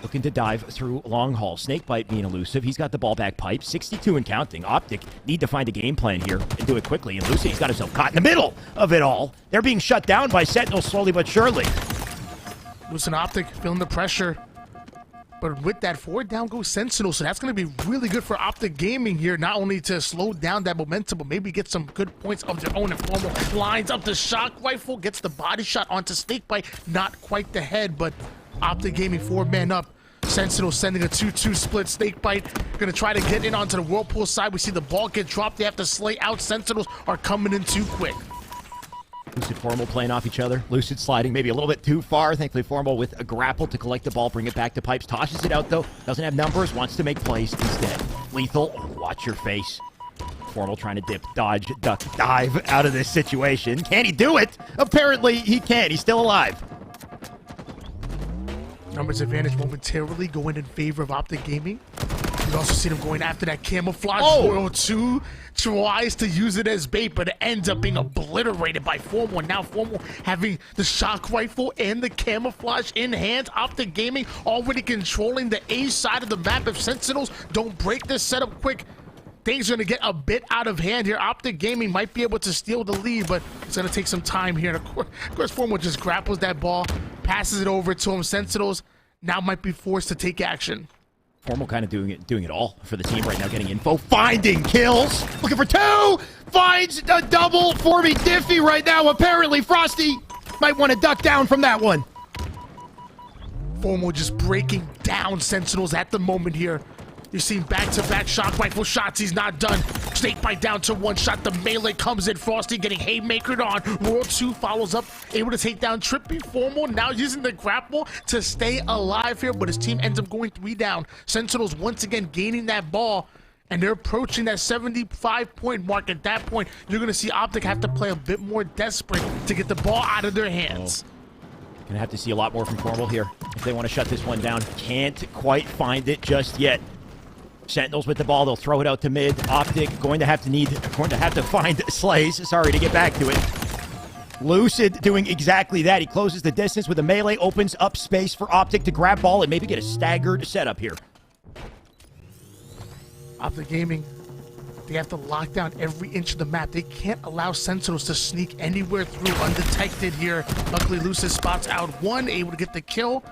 looking to dive through long haul. SnakeBite being elusive. He's got the ball back pipe. 62 and counting. Optic need to find a game plan here and do it quickly. And Lucid, he's got himself caught in the middle of it all. They're being shut down by Sentinels slowly but surely. Lucid and Optic feeling the pressure. But with that, forward down goes Sentinel, so that's going to be really good for Optic Gaming here, not only to slow down that momentum, but maybe get some good points of their own. Informal lines up the shock rifle, gets the body shot onto SnakeBite, not quite the head, but Optic Gaming 4-man up. Sentinel sending a 2-2 split. SnakeBite going to try to get in onto the Whirlpool side. We see the ball get dropped. They have to slay out. Sentinels are coming in too quick. Lucid, Formal playing off each other. Lucid sliding maybe a little bit too far. Thankfully, Formal with a grapple to collect the ball, bring it back to Pipes. Tosses it out, though. Doesn't have numbers, wants to make plays instead. LethuL, watch your face. Formal trying to dip, dodge, duck, dive out of this situation. Can he do it? Apparently he can. He's still alive. Numbers advantage momentarily going in favor of Optic Gaming. You also see them going after that camouflage. Royal 2 tries to use it as bait, but it ends up being obliterated by Formal. Now Formal having the shock rifle and the camouflage in hand. Optic Gaming already controlling the A side of the map. If Sentinels don't break this setup quick, things are going to get a bit out of hand here. Optic Gaming might be able to steal the lead, but it's going to take some time here. And of course, Formal just grapples that ball, passes it over to him. Sentinels now might be forced to take action. Formal kind of doing it all for the team right now, getting info, finding kills, looking for 2, finds a double for me. Diffy right now. Apparently, Frosty might want to duck down from that one. Formal just breaking down Sentinels at the moment here. You're seeing back-to-back shock rifle shots. He's not done. SnakeBite down to 1 shot. The melee comes in. Frosty getting haymakered on. Royal 2 follows up, able to take down TriPPPeY. Formal now using the grapple to stay alive here, but his team ends up going 3 down. Sentinels once again gaining that ball, and they're approaching that 75-point mark. At that point, you're going to see Optic have to play a bit more desperate to get the ball out of their hands. Gonna have to see a lot more from Formal here if they want to shut this one down. Can't quite find it just yet. Sentinels with the ball, they'll throw it out to mid. Optic going to have to find Slays, sorry, to get back to it. Lucid doing exactly that. He closes the distance with a melee, opens up space for Optic to grab ball and maybe get a staggered setup here. Optic Gaming, they have to lock down every inch of the map. They can't allow Sentinels to sneak anywhere through undetected here. Luckily, Lucid spots out 1, able to get the kill.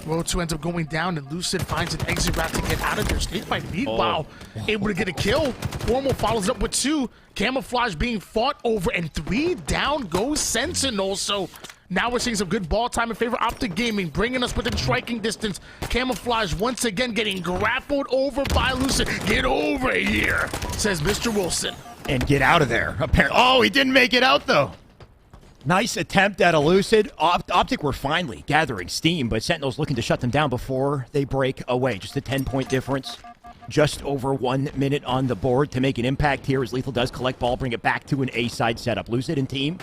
Royal 2 ends up going down, and Lucid finds an exit route to get out of there. SnakeBite, meanwhile, able to get a kill. Formal follows up with 2. Camouflage being fought over, and 3 down goes Sentinels. So now we're seeing some good ball time in favor of Optic Gaming, bringing us within striking distance. Camouflage once again getting grappled over by Lucid. Get over here, says Mr. Wilson. And get out of there. Oh, he didn't make it out, though. Nice attempt at a Lucid. Optic were finally gathering steam, but Sentinels looking to shut them down before they break away. Just a 10-point difference. Just over 1 minute on the board to make an impact here as LethuL does collect ball, bring it back to an A-side setup. Lucid and team,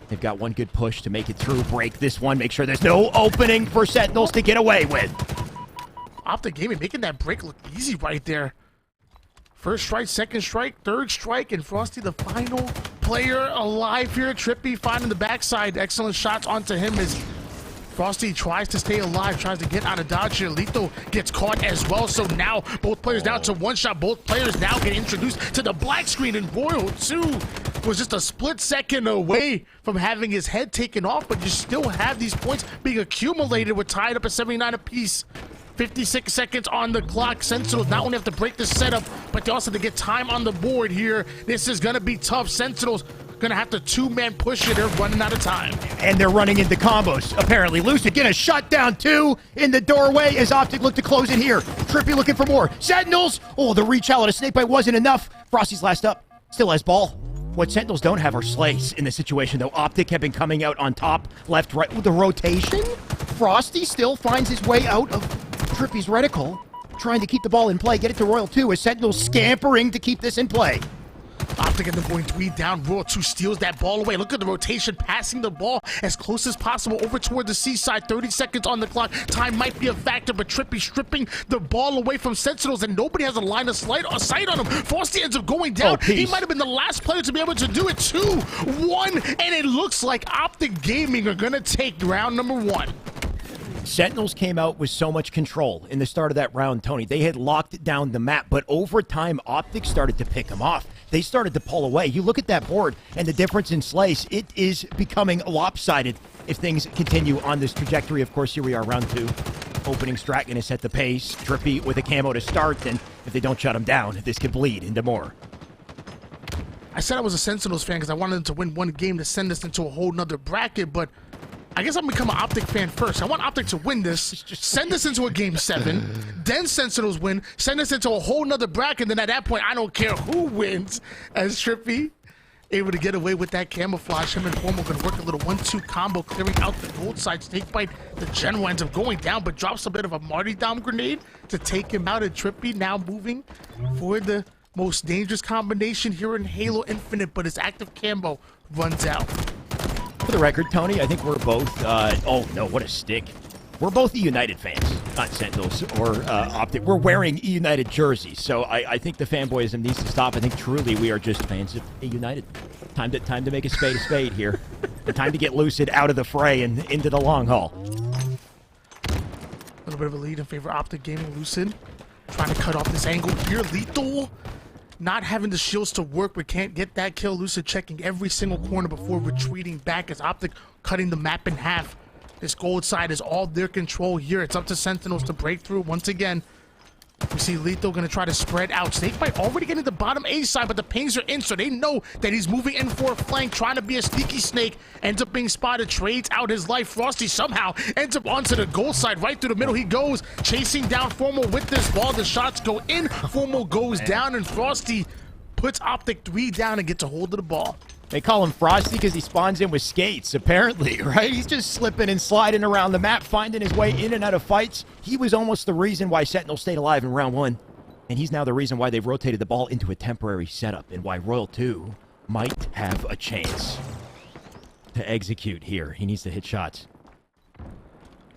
they've got one good push to make it through, break this one, make sure there's no opening for Sentinels to get away with. Optic Gaming making that break look easy right there. First strike, second strike, third strike, and Frosty the final player alive here. TriPPPeY finding the backside. Excellent shots onto him as Frosty tries to stay alive, tries to get out of dodge here. LethuL gets caught as well, so now both players down to 1 shot. Both players now get introduced to the black screen, and Royal 2 was just a split second away from having his head taken off, but you still have these points being accumulated. We're tied up at 79 apiece. 56 seconds on the clock. Sentinels not only have to break the setup, but they also have to get time on the board here. This is going to be tough. Sentinels going to have to 2-man push it. They're running out of time. And they're running into combos, apparently. Lucid getting a shut down 2 in the doorway as Optic look to close it here. TriPPPeY looking for more. Sentinels! Oh, the reach out of SnakeBite wasn't enough. Frosty's last up. Still has ball. What Sentinels don't have are Slays in this situation, though. Optic have been coming out on top, left, right. With the rotation, Frosty still finds his way out of TriPPPeY's reticle, trying to keep the ball in play, get it to Royal 2 as Sentinels scampering to keep this in play. Optic ends up going 3 down. Royal 2 steals that ball away. Look at the rotation, passing the ball as close as possible over toward the C side. 30 seconds on the clock. Time might be a factor, but TriPPPeY stripping the ball away from Sentinels, and nobody has a line of sight on him. Frosty ends up going down. He might have been the last player to be able to do it. 2-1, and it looks like Optic Gaming are going to take round number 1. Sentinels came out with so much control in the start of that round, Tony. They had locked down the map, but over time, Optic started to pick them off. They started to pull away. You look at that board and the difference in Slays, it is becoming lopsided if things continue on this trajectory. Of course, here we are, round 2. Opening strat going to set the pace. TriPPPeY with a camo to start, and if they don't shut him down, this could bleed into more. I said I was a Sentinels fan because I wanted them to win 1 game to send us into a whole nother bracket, but I guess I'm become an Optic fan first. I want Optic to win this, send us into a game 7, then Sentinels win, send us into a whole nother bracket, and then at that point, I don't care who wins. As TriPPPeY able to get away with that camouflage. Him and Formal going to work a little 1-2 combo, clearing out the gold side. SnakeBite, the general, ends up going down, but drops a bit of a martyrdom grenade to take him out. And TriPPPeY now moving for the most dangerous combination here in Halo Infinite, but his active camo runs out. For the record, Tony, I think we're both, oh no, what a stick. We're both eUnited fans, not Sentinels or Optic. We're wearing eUnited jerseys, so I think the fanboyism needs to stop. I think truly we are just fans of eUnited. Time to make a spade here. And time to get Lucid out of the fray and into the long haul. A little bit of a lead in favor of Optic Gaming. Lucid trying to cut off this angle here. LethuL not having the shields to work, but can't get that kill. Lucid checking every single corner before retreating back as Optic cutting the map in half. This gold side is all their control here. It's up to Sentinels to break through once again. We see LethuL going to try to spread out. SnakeBite already getting the bottom A side, but the pings are in, so they know that he's moving in for a flank, trying to be a sneaky snake. Ends up being spotted, trades out his life. Frosty somehow ends up onto the gold side. Right through the middle he goes, chasing down Formal with this ball. The shots go in, Formal goes down, and Frosty puts Optic 3 down and gets a hold of the ball. They call him Frosty because he spawns in with skates, apparently, right? He's just slipping and sliding around the map, finding his way in and out of fights. He was almost the reason why Sentinel stayed alive in round 1. And he's now the reason why they've rotated the ball into a temporary setup and why Royal 2 might have a chance to execute here. He needs to hit shots.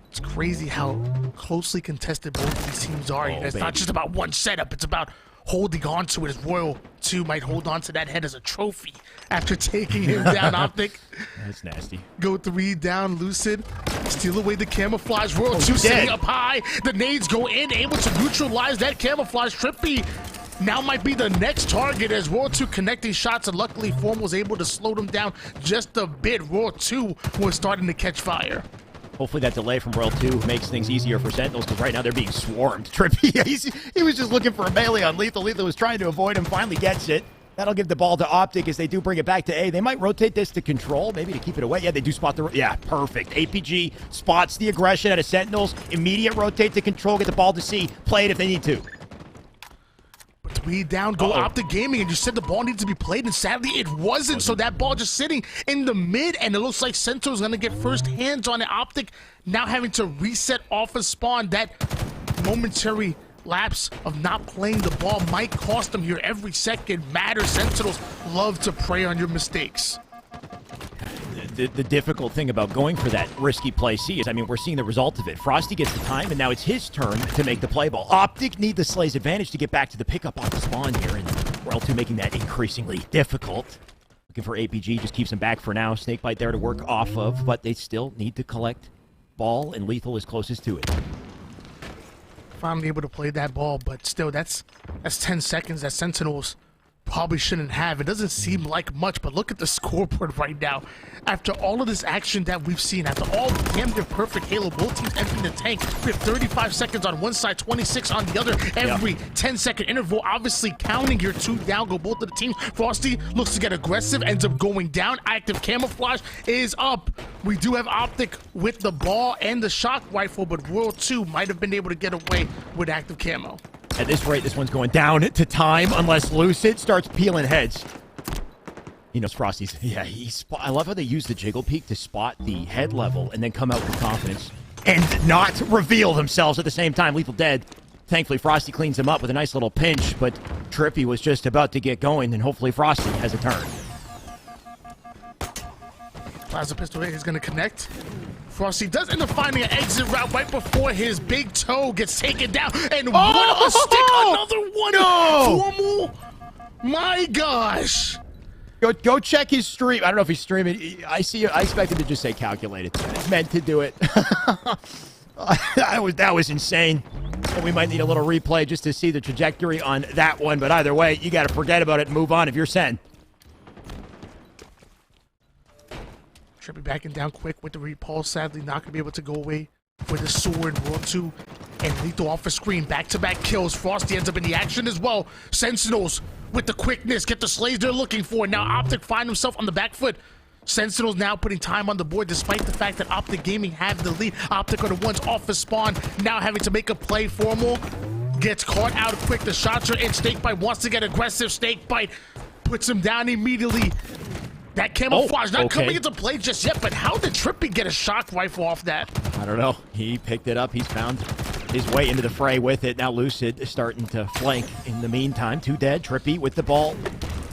It's crazy how closely contested both of these teams are. It's not just about one setup, it's about holding on to it, as Royal 2 might hold on to that head as a trophy after taking him down. Optic. That's nasty. Go 3 down. Lucid steal away the camouflage. Royal 2 sitting up high. The nades go in, able to neutralize that camouflage. TriPPPeY now might be the next target as Royal 2 connecting shots, and luckily Form was able to slow them down just a bit. Royal 2 was starting to catch fire. Hopefully that delay from Royal 2 makes things easier for Sentinels, because right now they're being swarmed. TriPPPeY, he was just looking for a melee on LethuL. LethuL was trying to avoid him, finally gets it. That'll give the ball to Optic as they do bring it back to A. They might rotate this to control, maybe to keep it away. Yeah, they do spot the... Yeah, perfect. APG spots the aggression out of Sentinels. Immediate rotate to control, get the ball to C. Play it if they need to. But 3 down, go Optic Gaming, and you said the ball needs to be played, and sadly it wasn't. So that ball just sitting in the mid, and it looks like Sentinel's going to get first hands on it. Optic now having to reset off a spawn. That momentary lapse of not playing the ball might cost them here. Every second matters. Sentinels love to prey on your mistakes. The difficult thing about going for that risky play C is, I mean, we're seeing the result of it. Frosty gets the time, and now it's his turn to make the play ball. Optic need the Slay's advantage to get back to the pickup off the spawn here, and Royal 2 making that increasingly difficult. Looking for APG, just keeps him back for now. SnakeBite there to work off of, but they still need to collect ball, and LethuL is closest to it. Finally able to play that ball, but still, that's 10 seconds that Sentinels probably shouldn't have. It doesn't seem like much, but look at the scoreboard right now. After all of this action that we've seen, after all damn near perfect Halo, both teams emptying the tank. We have 35 seconds on one side, 26 on the other. Every 10-second interval, obviously counting your 2 down, go both of the teams. Frosty looks to get aggressive, ends up going down. Active camouflage is up. We do have Optic with the ball and the shock rifle, but Royal 2 might have been able to get away with active camo. At this rate, this one's going down to time unless Lucid starts peeling heads. He knows Frosty's... Yeah, I love how they use the jiggle peek to spot the head level and then come out with confidence and not reveal themselves at the same time. LethuL dead. Thankfully, Frosty cleans him up with a nice little pinch, but TriPPPeY was just about to get going, and hopefully Frosty has a turn. Plasma pistol is going to connect. Frosty does end up finding an exit route right before his big toe gets taken down. And what a stick! Another one! No! Formal! My gosh! Go check his stream. I don't know if he's streaming. I expect him to just say calculated. It's meant to do it. That was insane. And we might need a little replay just to see the trajectory on that one. But either way, you got to forget about it and move on if you're Sen. TriPPPeY backing down quick with the repulse. Sadly, not going to be able to go away with a sword. Royal 2 and LethuL off the screen. Back-to-back kills. Frosty ends up in the action as well. Sentinels with the quickness get the slays they're looking for. Now Optic find himself on the back foot. Sentinels now putting time on the board despite the fact that Optic Gaming have the lead. Optic are the ones off the spawn. Now having to make a play. Formal gets caught out quick. The shots are in. SnakeBite wants to get aggressive. SnakeBite puts him down immediately. That camouflage not coming into play just yet, but how did TriPPPeY get a shock rifle off that? I don't know. He picked it up. He's found his way into the fray with it. Now Lucid is starting to flank in the meantime. 2 dead. TriPPPeY with the ball,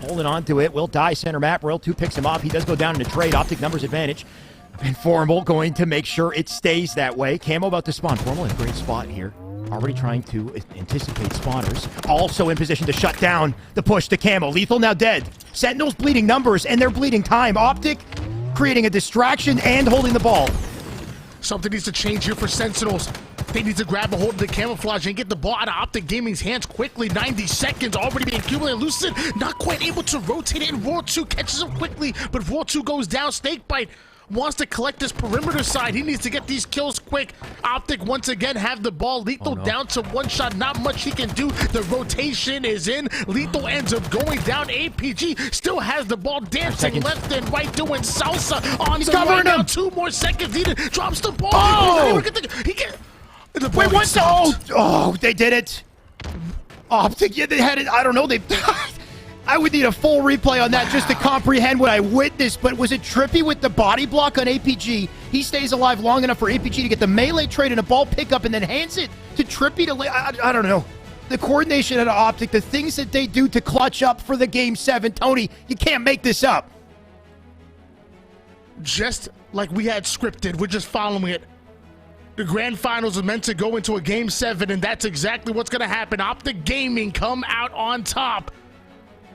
holding on to it. Will die center map. LethuL picks him off. He does go down in a trade. Optic numbers advantage. And Formal going to make sure it stays that way. Camo about to spawn. Formal in a great spot here. Already trying to anticipate spawners. Also in position to shut down the push to Camo. LethuL now dead. Sentinels bleeding numbers, and they're bleeding time. Optic creating a distraction and holding the ball. Something needs to change here for Sentinels. They need to grab a hold of the camouflage and get the ball out of Optic Gaming's hands quickly. 90 seconds already being accumulated. Lucid not quite able to rotate it, and Roar2 catches him quickly, but Roar2 goes down. SnakeBite wants to collect this perimeter side. He needs to get these kills quick. Optic once again have the ball. LethuL down to 1 shot. Not much he can do. The rotation is in. LethuL ends up going down. APG still has the ball, dancing left and right, doing salsa on the right now. 2 more seconds needed. Drops the ball. Oh! The Wait, what? Oh, they did it. Optic, yeah, they had it. I don't know. They. I would need a full replay on that just to comprehend what I witnessed, but was it TriPPPeY with the body block on APG? He stays alive long enough for APG to get the melee trade and a ball pickup and then hands it to TriPPPeY to lay. I don't know. The coordination at Optic, the things that they do to clutch up for the Game 7, Tony, you can't make this up. Just like we had scripted, we're just following it. The grand finals are meant to go into a Game 7, and that's exactly what's going to happen. Optic Gaming come out on top.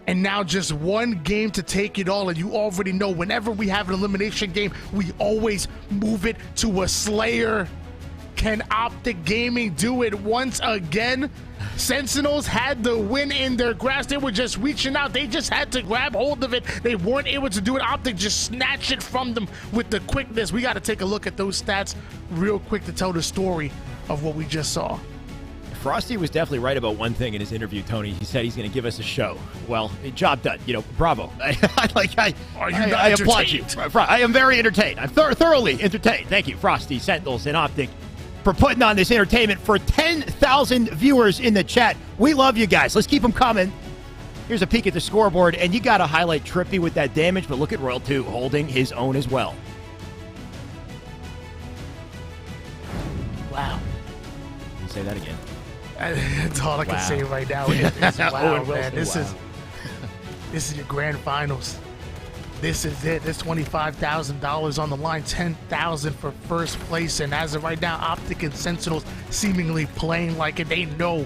And now just 1 game to take it all, and you already know whenever we have an elimination game, we always move it to a Slayer. Can Optic Gaming do it once again? Sentinels had the win in their grasp. They were just reaching out. They just had to grab hold of it. They weren't able to do it. Optic just snatched it from them with the quickness. We got to take a look at those stats real quick to tell the story of what we just saw. Frosty was definitely right about one thing in his interview, Tony. He said he's going to give us a show. Well, job done. You know, bravo. I applaud you. I am very entertained. I'm thoroughly entertained. Thank you, Frosty, Sentinels, and Optic, for putting on this entertainment for 10,000 viewers in the chat. We love you guys. Let's keep them coming. Here's a peek at the scoreboard, and you got to highlight TriPPPeY with that damage, but look at Royal2 holding his own as well. Wow. Say that again. That's all I can say right now. Wow, man. This is your grand finals. This is it. This $25,000 on the line, $10,000 for first place. And as of right now, Optic and Sentinels seemingly playing like it. They know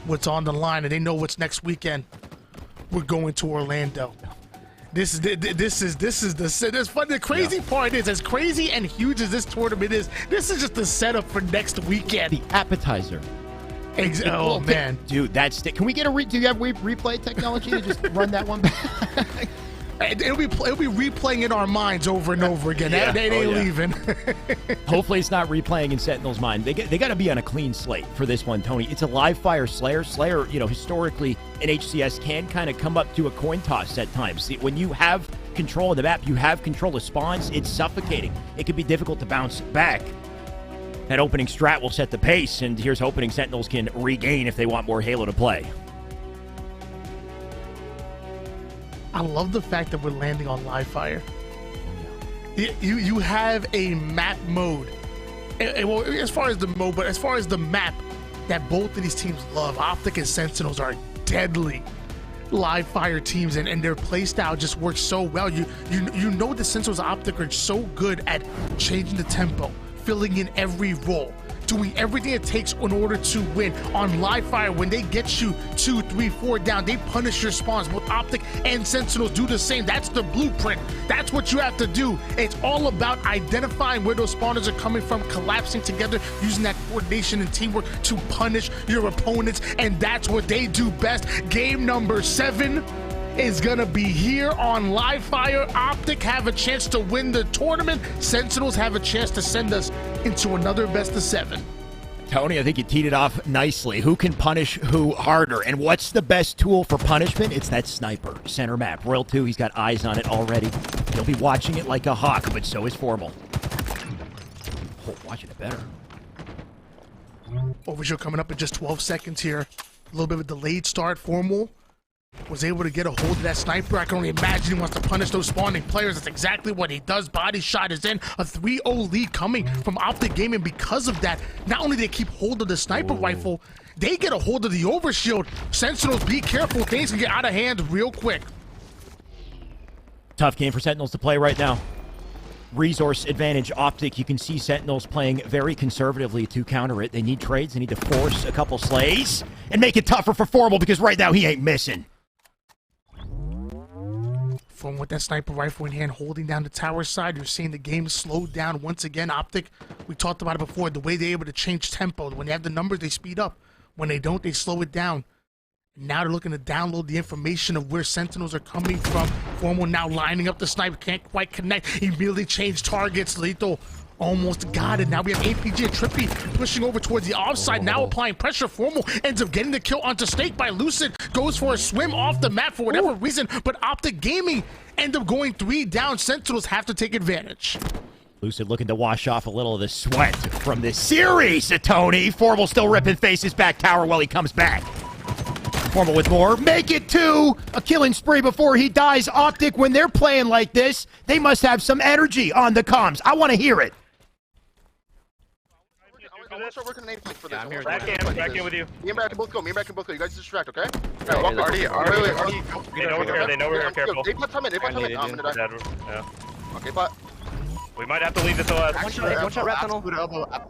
what's on the line, and they know what's next weekend. We're going to Orlando. This is fun. The crazy part is, as crazy and huge as this tournament is, this is just the setup for next weekend. The appetizer. Oh man, dude, that's can we get a do you have replay technology to just run that one back? It'll be replaying in our minds over and over again. Yeah. They ain't leaving. Hopefully it's not replaying in Sentinel's mind. They got to be on a clean slate for this one, Tony. It's a live fire Slayer. Slayer, you know, historically in HCS can kind of come up to a coin toss at times. See, when you have control of the map, you have control of spawns, it's suffocating. It can be difficult to bounce back. That opening strat will set the pace, and here's hoping Sentinels can regain if they want more Halo to play. I love the fact that we're landing on live fire. You have a map mode. Well, as far as the mode, but as far as the map that both of these teams love, Optic and Sentinels are deadly live fire teams, and their playstyle just works so well. You know the Sentinels Optic are so good at changing the tempo, filling in every role, doing everything it takes in order to win. On live fire, when they get you 2, 3, 4 down, they punish your spawns. Both Optic and Sentinels do the same. That's the blueprint. That's what you have to do. It's all about identifying where those spawners are coming from, collapsing together, using that coordination and teamwork to punish your opponents, and that's what they do best. Game number 7 is gonna be here on live fire. Optic have a chance to win the tournament. Sentinels have a chance to send us into another best of 7. Tony, I think you teed it off nicely. Who can punish who harder? And what's the best tool for punishment? It's that sniper. Center map. Royal2, he's got eyes on it already. He'll be watching it like a hawk, but so is Formal. Oh, watching it better. Overshield coming up in just 12 seconds here. A little bit of a delayed start. Formal was able to get a hold of that sniper. I can only imagine he wants to punish those spawning players. That's exactly what he does. Body shot is in. A 3-0 lead coming from Optic Gaming. Because of that, not only do they keep hold of the sniper rifle, they get a hold of the overshield. Sentinels, be careful. Things can get out of hand real quick. Tough game for Sentinels to play right now. Resource advantage Optic. You can see Sentinels playing very conservatively to counter it. They need trades. They need to force a couple slays and make it tougher for Formal because right now he ain't missing. From with that sniper rifle in hand, holding down the tower side, you're seeing the game slow down once again. Optic, we talked about it before, the way they're able to change tempo. When they have the numbers, they speed up. When they don't, they slow it down. Now they're looking to download the information of where Sentinels are coming from. Formal now lining up the sniper, can't quite connect. He immediately changed targets. LethuL almost got it. Now we have APG and TriPPPeY pushing over towards the offside. Now applying pressure. Formal ends up getting the kill onto SnakeBite. Lucid goes for a swim off the map for whatever reason, but Optic Gaming end up going 3 down. Sentinels have to take advantage. Lucid looking to wash off a little of the sweat from this series, Tony. Formal still ripping faces back tower while he comes back. Formal with more. Make it 2. A killing spree before he dies. Optic, when they're playing like this, they must have some energy on the comms. I want to hear it. I want to start working an 8 for this. I'm here. Back in with you. Me and Brad can both go. You guys distract, okay? They know we're here. They know we're here. Careful. They put time in. I'm gonna die. Yeah. Okay, but We might have to leave this OS. One shot rat tunnel.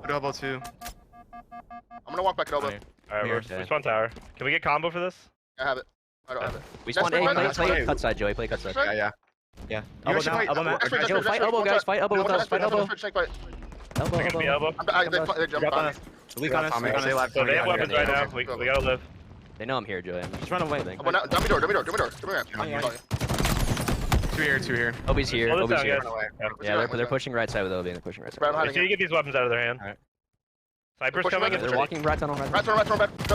elbow too. I'm gonna walk back at elbow. Alright, we spawn tower. Can we get combo for this? I have it. I don't have it. We spawned A. Play cut side, Joey. Play cut side. Yeah. Elbow down. Elbow mat. Yo, fight elbow, guys. Fight elbow with us. Fight elbow. Elbow. They jumped on us. Leave on us. So they have weapons right now. We gotta live. They know I'm here, Joey. Just run away. Dummy door. Come here. Two here. Obi's here. Hold this Obi's down, here. guys. Yeah, they're pushing right side with Obi. They're pushing right side. Make sure you get these weapons out of their hand. Alright. Sniper's Push coming. them They're walking rat tunnel. Rats on.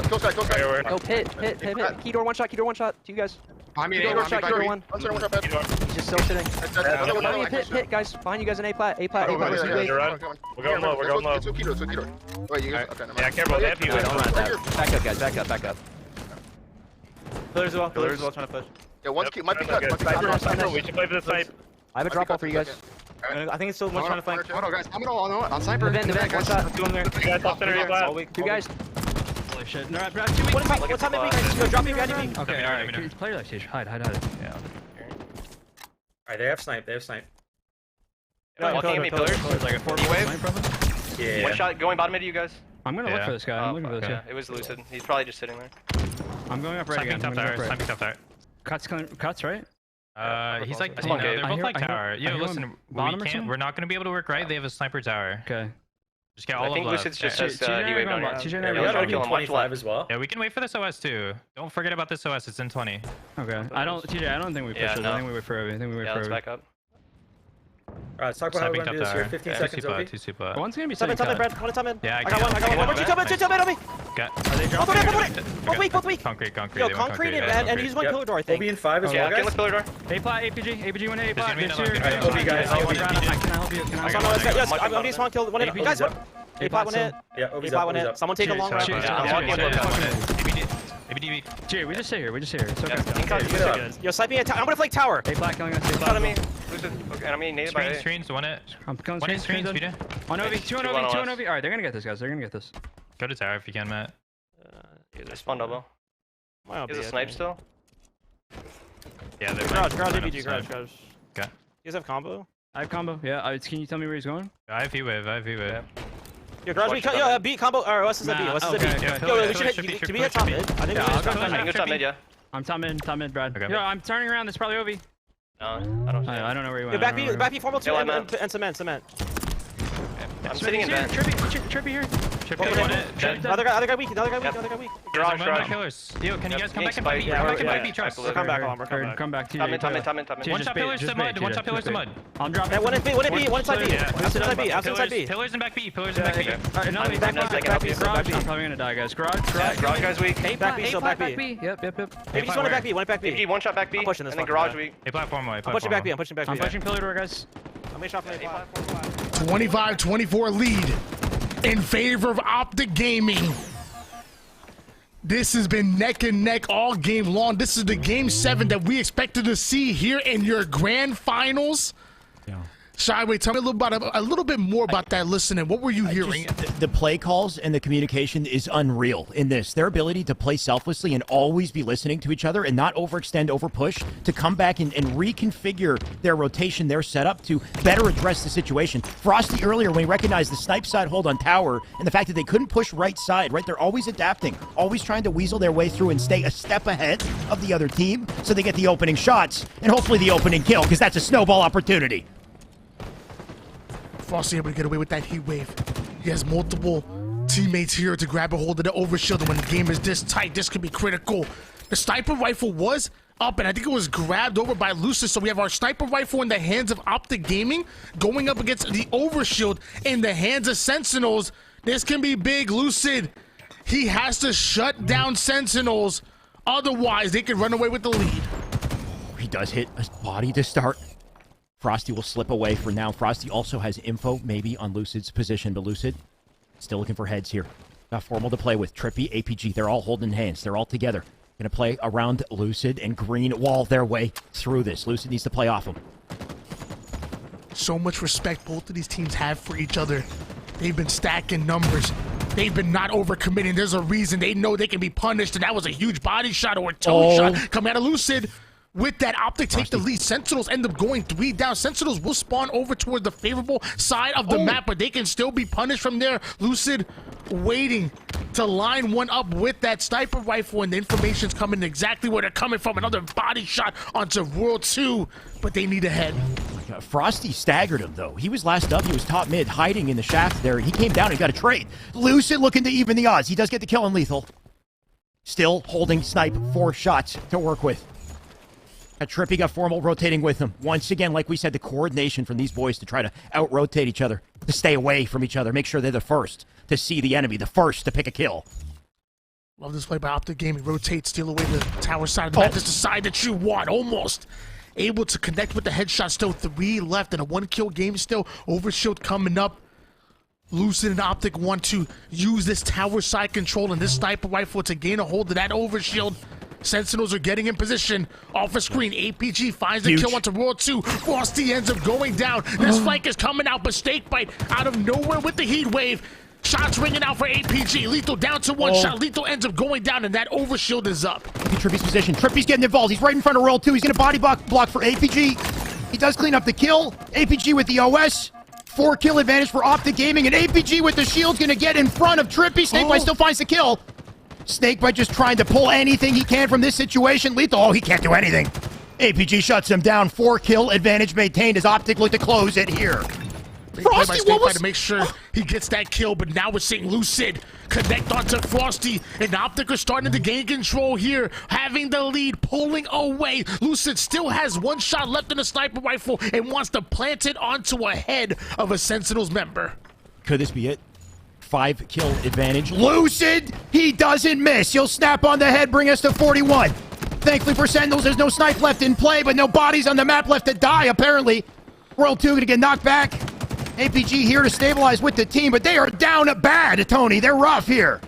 Go side. Go pit. Key door one shot. Two you guys. Key door one. He's just still sitting. Pit, guys. Behind you guys in A plat. We're going low. It's Keto. Wait, you guys? Okay, never Yeah, mind. careful. They have you. Don't run that. Back up, guys. Back up. Pillars as well trying to push. Yeah, one's might be cut. We should play for the snipe. I have a drop off for you guys. I think it's still one trying to flank. Hold on, guys. I'm gonna on sniper. The vent, one shot. Two on there. You guys off center, Two guys. Holy shit. No, What's up, maybe? Go drop me behind me. okay, alright. Player like stage. Hide. Yeah. Alright, they have snipe. Walking at me, pillars. Like a 4-wave probably. Yeah. One shot going bottom mid to you guys. I'm gonna look for this guy. I'm looking for this guy. It was Lucid. He's probably just sitting there. I'm going up right again. Sniping top tower. Cuts, right? He's like, Come on, they're I both hear- like I hear- tower. I Yo, hear listen, him bottom or something? we're not gonna be able to work right. They have a sniper tower. Okay. Just get all I of think left. Lucid's just Yeah. says E-wave down here. TJ and Yeah, I we are gotta kill him. Watch left. as well. Yeah, we can wait for this OS too. Don't forget about this OS. It's in 20. Okay. I don't think we push Yeah, this. no. I think we wait for everything. I think we wait Yeah, for let's everything. back up. Alright, let's talk about how we're Sniping gonna top do this here. tower. 15 Yeah, seconds, Obi. Two super. One's gonna be Top in, sitting Brad. cut. One in. Yeah, I got one. One, two, Obi. Got. Are they Both dropping? both weak. Concrete. Yo, concrete and use one pillar door, I think. Obi in 5 as well, Yeah, kill this pillar door. A plat, APG went A There's plat. gonna be This another here. one. Alright, Obi, guys. Obi. Can I help you? Can I help you? Yes, I'm gonna spawn kill. One hit. Guys, what? A plat one hit. Yeah, A plat one hit. Someone take a long round. ABDB. Jay, we just sit here. It's okay. Yo, sniping at tower. I'm gonna flank tower. A plat killing us. Shot at me. Lucid. Okay, I mean, native by A. Screens. One it. I'm killing One screens. screens. Vita. On Obi, two on Obi. Alright, they're gonna get this, guys. They're gonna get this. Go to tower if you can, Matt. They spawned double. Is a snipe still? Yeah, they're Garage, like- APG, garage. Okay. You guys have combo? I have combo. Yeah. Can you tell me where he's going? I have V-wave. Yo, garage, we cut. Yo, B combo. Alright, what's this a B? What's this a B? Okay. Yo, we should hit. Can we hit top mid? I think we should I think it's top mid, yeah. I'm top mid, Brad. Okay. Yo, I'm turning around. It's probably Obi. No, I don't. I don't know where he Yo, went. back B formal 2 Yeah, and cement. I'm sitting in vent. Trippy here. Another guy weak. Garage. Killers. Yo, can you guys come back and SnakeBite, fight me? yeah, Come back and yeah. fight me, trust. We're Come back, on. Come back to Top you. mid. One shot pillars to mud. One shot pillars to mud. I'm dropping. Hey, one inside B. Yeah. Outside B. Outside B. Pillars and back B. Pillars and back B. Alright, no, I'm back not B. taking up these. Garage. I'm probably gonna die, guys. Garage. Garage guy's weak. Back B, still back B. Yep. Maybe just one back B. APG, one shot back B. I'm pushing this and then fucker, garage man. weak. A platform way. I'm pushing back B. I'm pushing pillar door, guys. I'm gonna shot from A. 25-24 lead in favor of Optic Gaming. This has been neck and neck all game long. This is the game 7 that we expected to see here in your grand finals. Yeah. Shyway, tell me a little bit more about that listening. What were you hearing? The play calls and the communication is unreal in this. Their ability to play selflessly and always be listening to each other and not overextend, overpush, to come back and reconfigure their rotation, their setup to better address the situation. Frosty earlier, when he recognized the snipe side hold on tower and the fact that they couldn't push right side, right? They're always adapting, always trying to weasel their way through and stay a step ahead of the other team so they get the opening shots and hopefully the opening kill, because that's a snowball opportunity. Frosty able to get away with that heat wave. He has multiple teammates here to grab a hold of the overshield, and when the game is this tight, this could be critical. The sniper rifle was up, and I think it was grabbed over by Lucid, so we have our sniper rifle in the hands of Optic Gaming, going up against the overshield in the hands of Sentinels. This can be big. Lucid, he has to shut down Sentinels, otherwise they could run away with the lead. He does hit a body to start. Frosty will slip away for now. Frosty also has info maybe on Lucid's position, but Lucid still looking for heads here. Got Formal to play with. TriPPPeY, APG, they're all holding hands. They're all together. Gonna play around Lucid and Green wall their way through this. Lucid needs to play off him. So much respect both of these teams have for each other. They've been stacking numbers. They've been not overcommitting. There's a reason. They know they can be punished, and that was a huge body shot or a toe shot coming out of Lucid. With that, Optic take the lead. Sentinels end up going 3 down. Sentinels will spawn over towards the favorable side of the map, but they can still be punished from there. Lucid waiting to line one up with that sniper rifle, and the information's coming exactly where they're coming from. Another body shot onto World 2, but they need a head. Frosty staggered him, though. He was last up. He was top mid, hiding in the shaft there. He came down and got a trade. Lucid looking to even the odds. He does get the kill on LethuL. Still holding snipe, 4 shots to work with. TriPPPeY got Formal rotating with him. Once again, like we said, the coordination from these boys to try to out-rotate each other, to stay away from each other, make sure they're the first to see the enemy, the first to pick a kill. Love this play by Optic Gaming. Rotate, steal away the tower side of the map. This is the side that you want, almost. Able to connect with the headshot. Still 3 left in a 1-kill game still. Overshield coming up. Lucid and Optic want to use this tower side control and this sniper rifle to gain a hold of that overshield. Sentinels are getting in position. Off a screen, APG finds the kill onto World 2. Frosty ends up going down. This flank is coming out, but SnakeBite out of nowhere with the heat wave. Shots ringing out for APG. LethuL down to 1 shot. LethuL ends up going down, and that overshield is up. TriPPPeY's position. TriPPPeY's getting involved. He's right in front of World 2. He's going to body block for APG. He does clean up the kill. APG with the OS. 4-kill advantage for Optic Gaming, and APG with the shield's going to get in front of TriPPPeY. SnakeBite still finds the kill. SnakeBite just trying to pull anything he can from this situation. LethuL, he can't do anything. APG shuts him down. 4-kill advantage maintained as Optic look to close it here. Frosty, what was... to make sure he gets that kill, but now we're seeing Lucid connect onto Frosty, and Optic are starting to gain control here, having the lead, pulling away. Lucid still has 1 shot left in the sniper rifle and wants to plant it onto a head of a Sentinels member. Could this be it? 5-kill advantage. Lucid, he doesn't miss. He'll snap on the head, bring us to 41. Thankfully for Sentinels, there's no snipe left in play, but no bodies on the map left to die, apparently. World 2 gonna get knocked back. APG here to stabilize with the team, but they are down bad, Tony. They're rough here.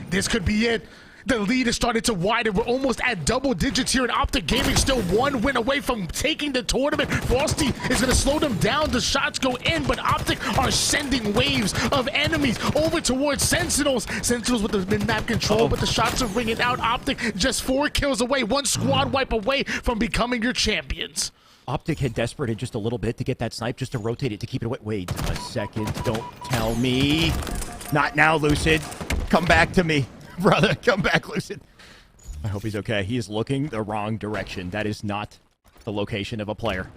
This could be it. The lead is starting to widen. We're almost at double digits here, and Optic Gaming still 1 win away from taking the tournament. Frosty is going to slow them down. The shots go in, but Optic are sending waves of enemies over towards Sentinels. Sentinels with the mid-map control, but the shots are ringing out. Optic just 4 kills away, 1 squad wipe away from becoming your champions. Optic had desperated just a little bit to get that snipe, just to rotate it, to keep it away. Wait a second. Don't tell me. Not now, Lucid. Come back to me. Brother, come back, Lucid. I hope he's okay. He is looking the wrong direction. That is not the location of a player.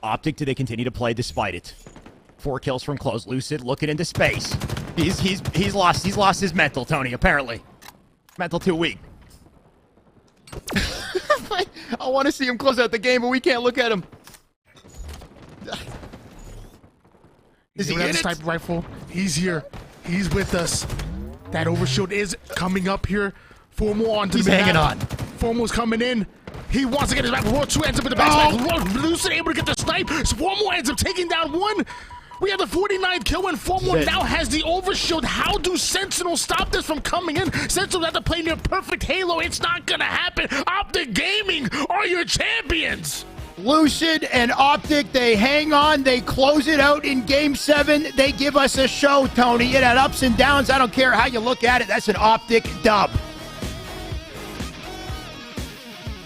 Optic, do they continue to play despite it? 4 kills from close. Lucid looking into space. He's lost his mental, Tony, apparently. Mental too weak. I want to see him close out the game, but we can't look at him. Is he in it? Sniper rifle. He's here. He's with us. That overshield is coming up here. Formal on to the map. He's hanging on. Formal's coming in. He wants to get his back. World 2 ends up with the back. Lucid able to get the snipe. Formal ends up taking down 1. We have the 49 kill and 4-1 now has the overshield. How do Sentinels stop this from coming in? Sentinels have to play near perfect Halo. It's not gonna happen. Optic Gaming are your champions. Lucid and Optic, they hang on. They close it out in Game 7. They give us a show, Tony. It had ups and downs. I don't care how you look at it. That's an Optic dub.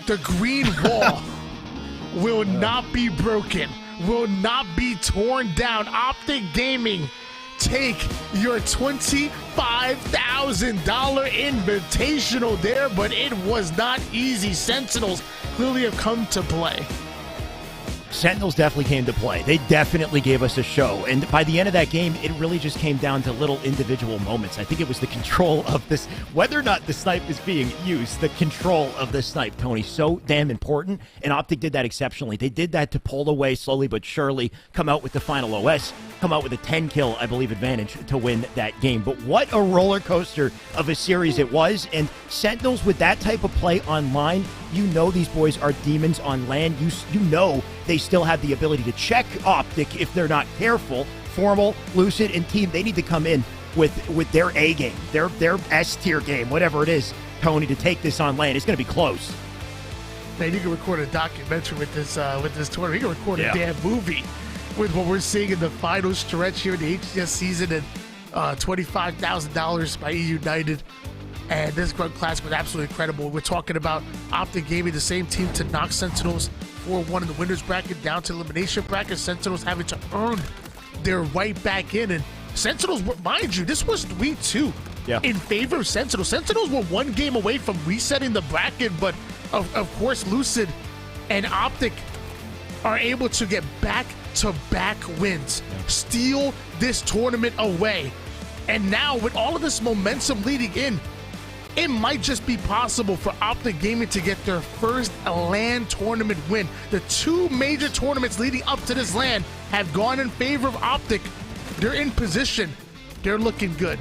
The green wall will not be broken, will not be torn down. Optic Gaming, take your $25,000 invitational there, but it was not easy. Sentinels clearly have come to play. Sentinels definitely came to play. They definitely gave us a show. And by the end of that game, it really just came down to little individual moments. I think it was the control of this, whether or not the snipe is being used, the control of the snipe, Tony, so damn important. And Optic did that exceptionally. They did that to pull away slowly but surely, come out with the final OS, come out with a 10-kill, I believe, advantage to win that game. But what a roller coaster of a series it was. And Sentinels with that type of play online, you know these boys are demons on land. You know they still have the ability to check Optic if they're not careful. Formal, Lucid, and team, they need to come in with their A game, their S-tier game, whatever it is, Tony, to take this on land. It's going to be close. Man, you can record a documentary with this tournament. You can record a damn movie with what we're seeing in the final stretch here in the HCS season, and $25,000 by eUnited. And this Grunt Classic was absolutely incredible. We're talking about Optic Gaming, the same team to knock Sentinels 4-1 in the winners bracket down to elimination bracket. Sentinels having to earn their right back in. And Sentinels, mind you, this was 3-2 in favor of Sentinels. Sentinels were one game away from resetting the bracket, but of course Lucid and Optic are able to get back-to-back wins, steal this tournament away. And now with all of this momentum leading in, it might just be possible for Optic Gaming to get their first LAN tournament win. The two major tournaments leading up to this LAN have gone in favor of Optic. They're in position. They're looking good.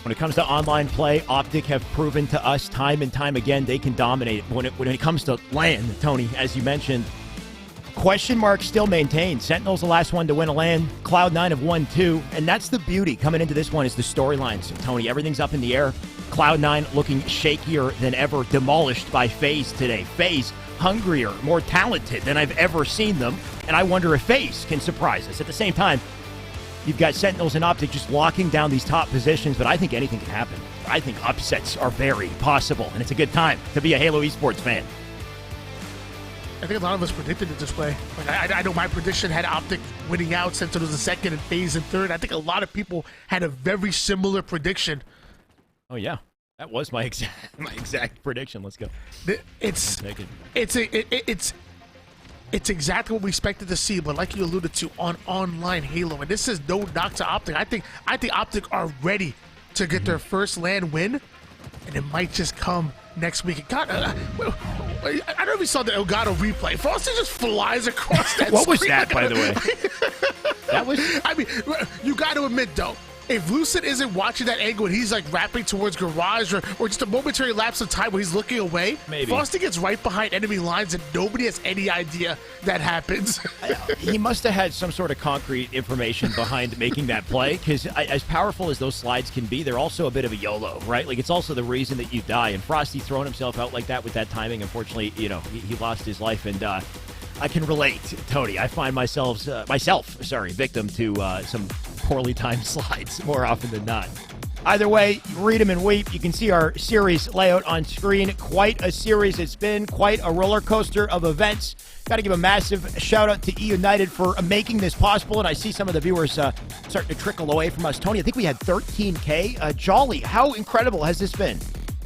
When it comes to online play, Optic have proven to us time and time again they can dominate. When it comes to LAN, Tony, as you mentioned, question mark still maintained. Sentinel's the last one to win a LAN. Cloud9 have won 2, and that's the beauty coming into this one is the storylines. Tony, everything's up in the air. Cloud9 looking shakier than ever, demolished by FaZe today. FaZe hungrier, more talented than I've ever seen them, and I wonder if FaZe can surprise us. At the same time, you've got Sentinels and Optic just locking down these top positions, but I think anything can happen. I think upsets are very possible, and it's a good time to be a Halo Esports fan. I think a lot of us predicted it this way. Like I know my prediction had Optic winning out, Sentinels in second, and FaZe in third. I think a lot of people had a very similar prediction. Oh yeah, that was my exact prediction. Let's go. It's exactly what we expected to see, but like you alluded to, on online Halo, and this is no knock to Optic. I think Optic are ready to get their first LAN win, and it might just come next week. God, I don't know if you saw the Elgato replay. Frosty just flies across that What was screen that, by the way? That was... I mean, you got to admit, though, if Lucid isn't watching that angle and he's like rapping towards Garage or just a momentary lapse of time where he's looking away, maybe Frosty gets right behind enemy lines and nobody has any idea that happens. He must have had some sort of concrete information behind making that play, because as powerful as those slides can be, they're also a bit of a YOLO, right? Like, it's also the reason that you die, and Frosty throwing himself out like that with that timing, unfortunately, you know, he lost his life, and I can relate, Tony. I find myself, victim to some poorly timed slides more often than not. Either way, read them and weep. You can see our series layout on screen. Quite a series it's been, quite a roller coaster of events. Got to give a massive shout out to eUnited for making this possible, and I see some of the viewers starting to trickle away from us. Tony, I think we had 13K. Jolly, how incredible has this been?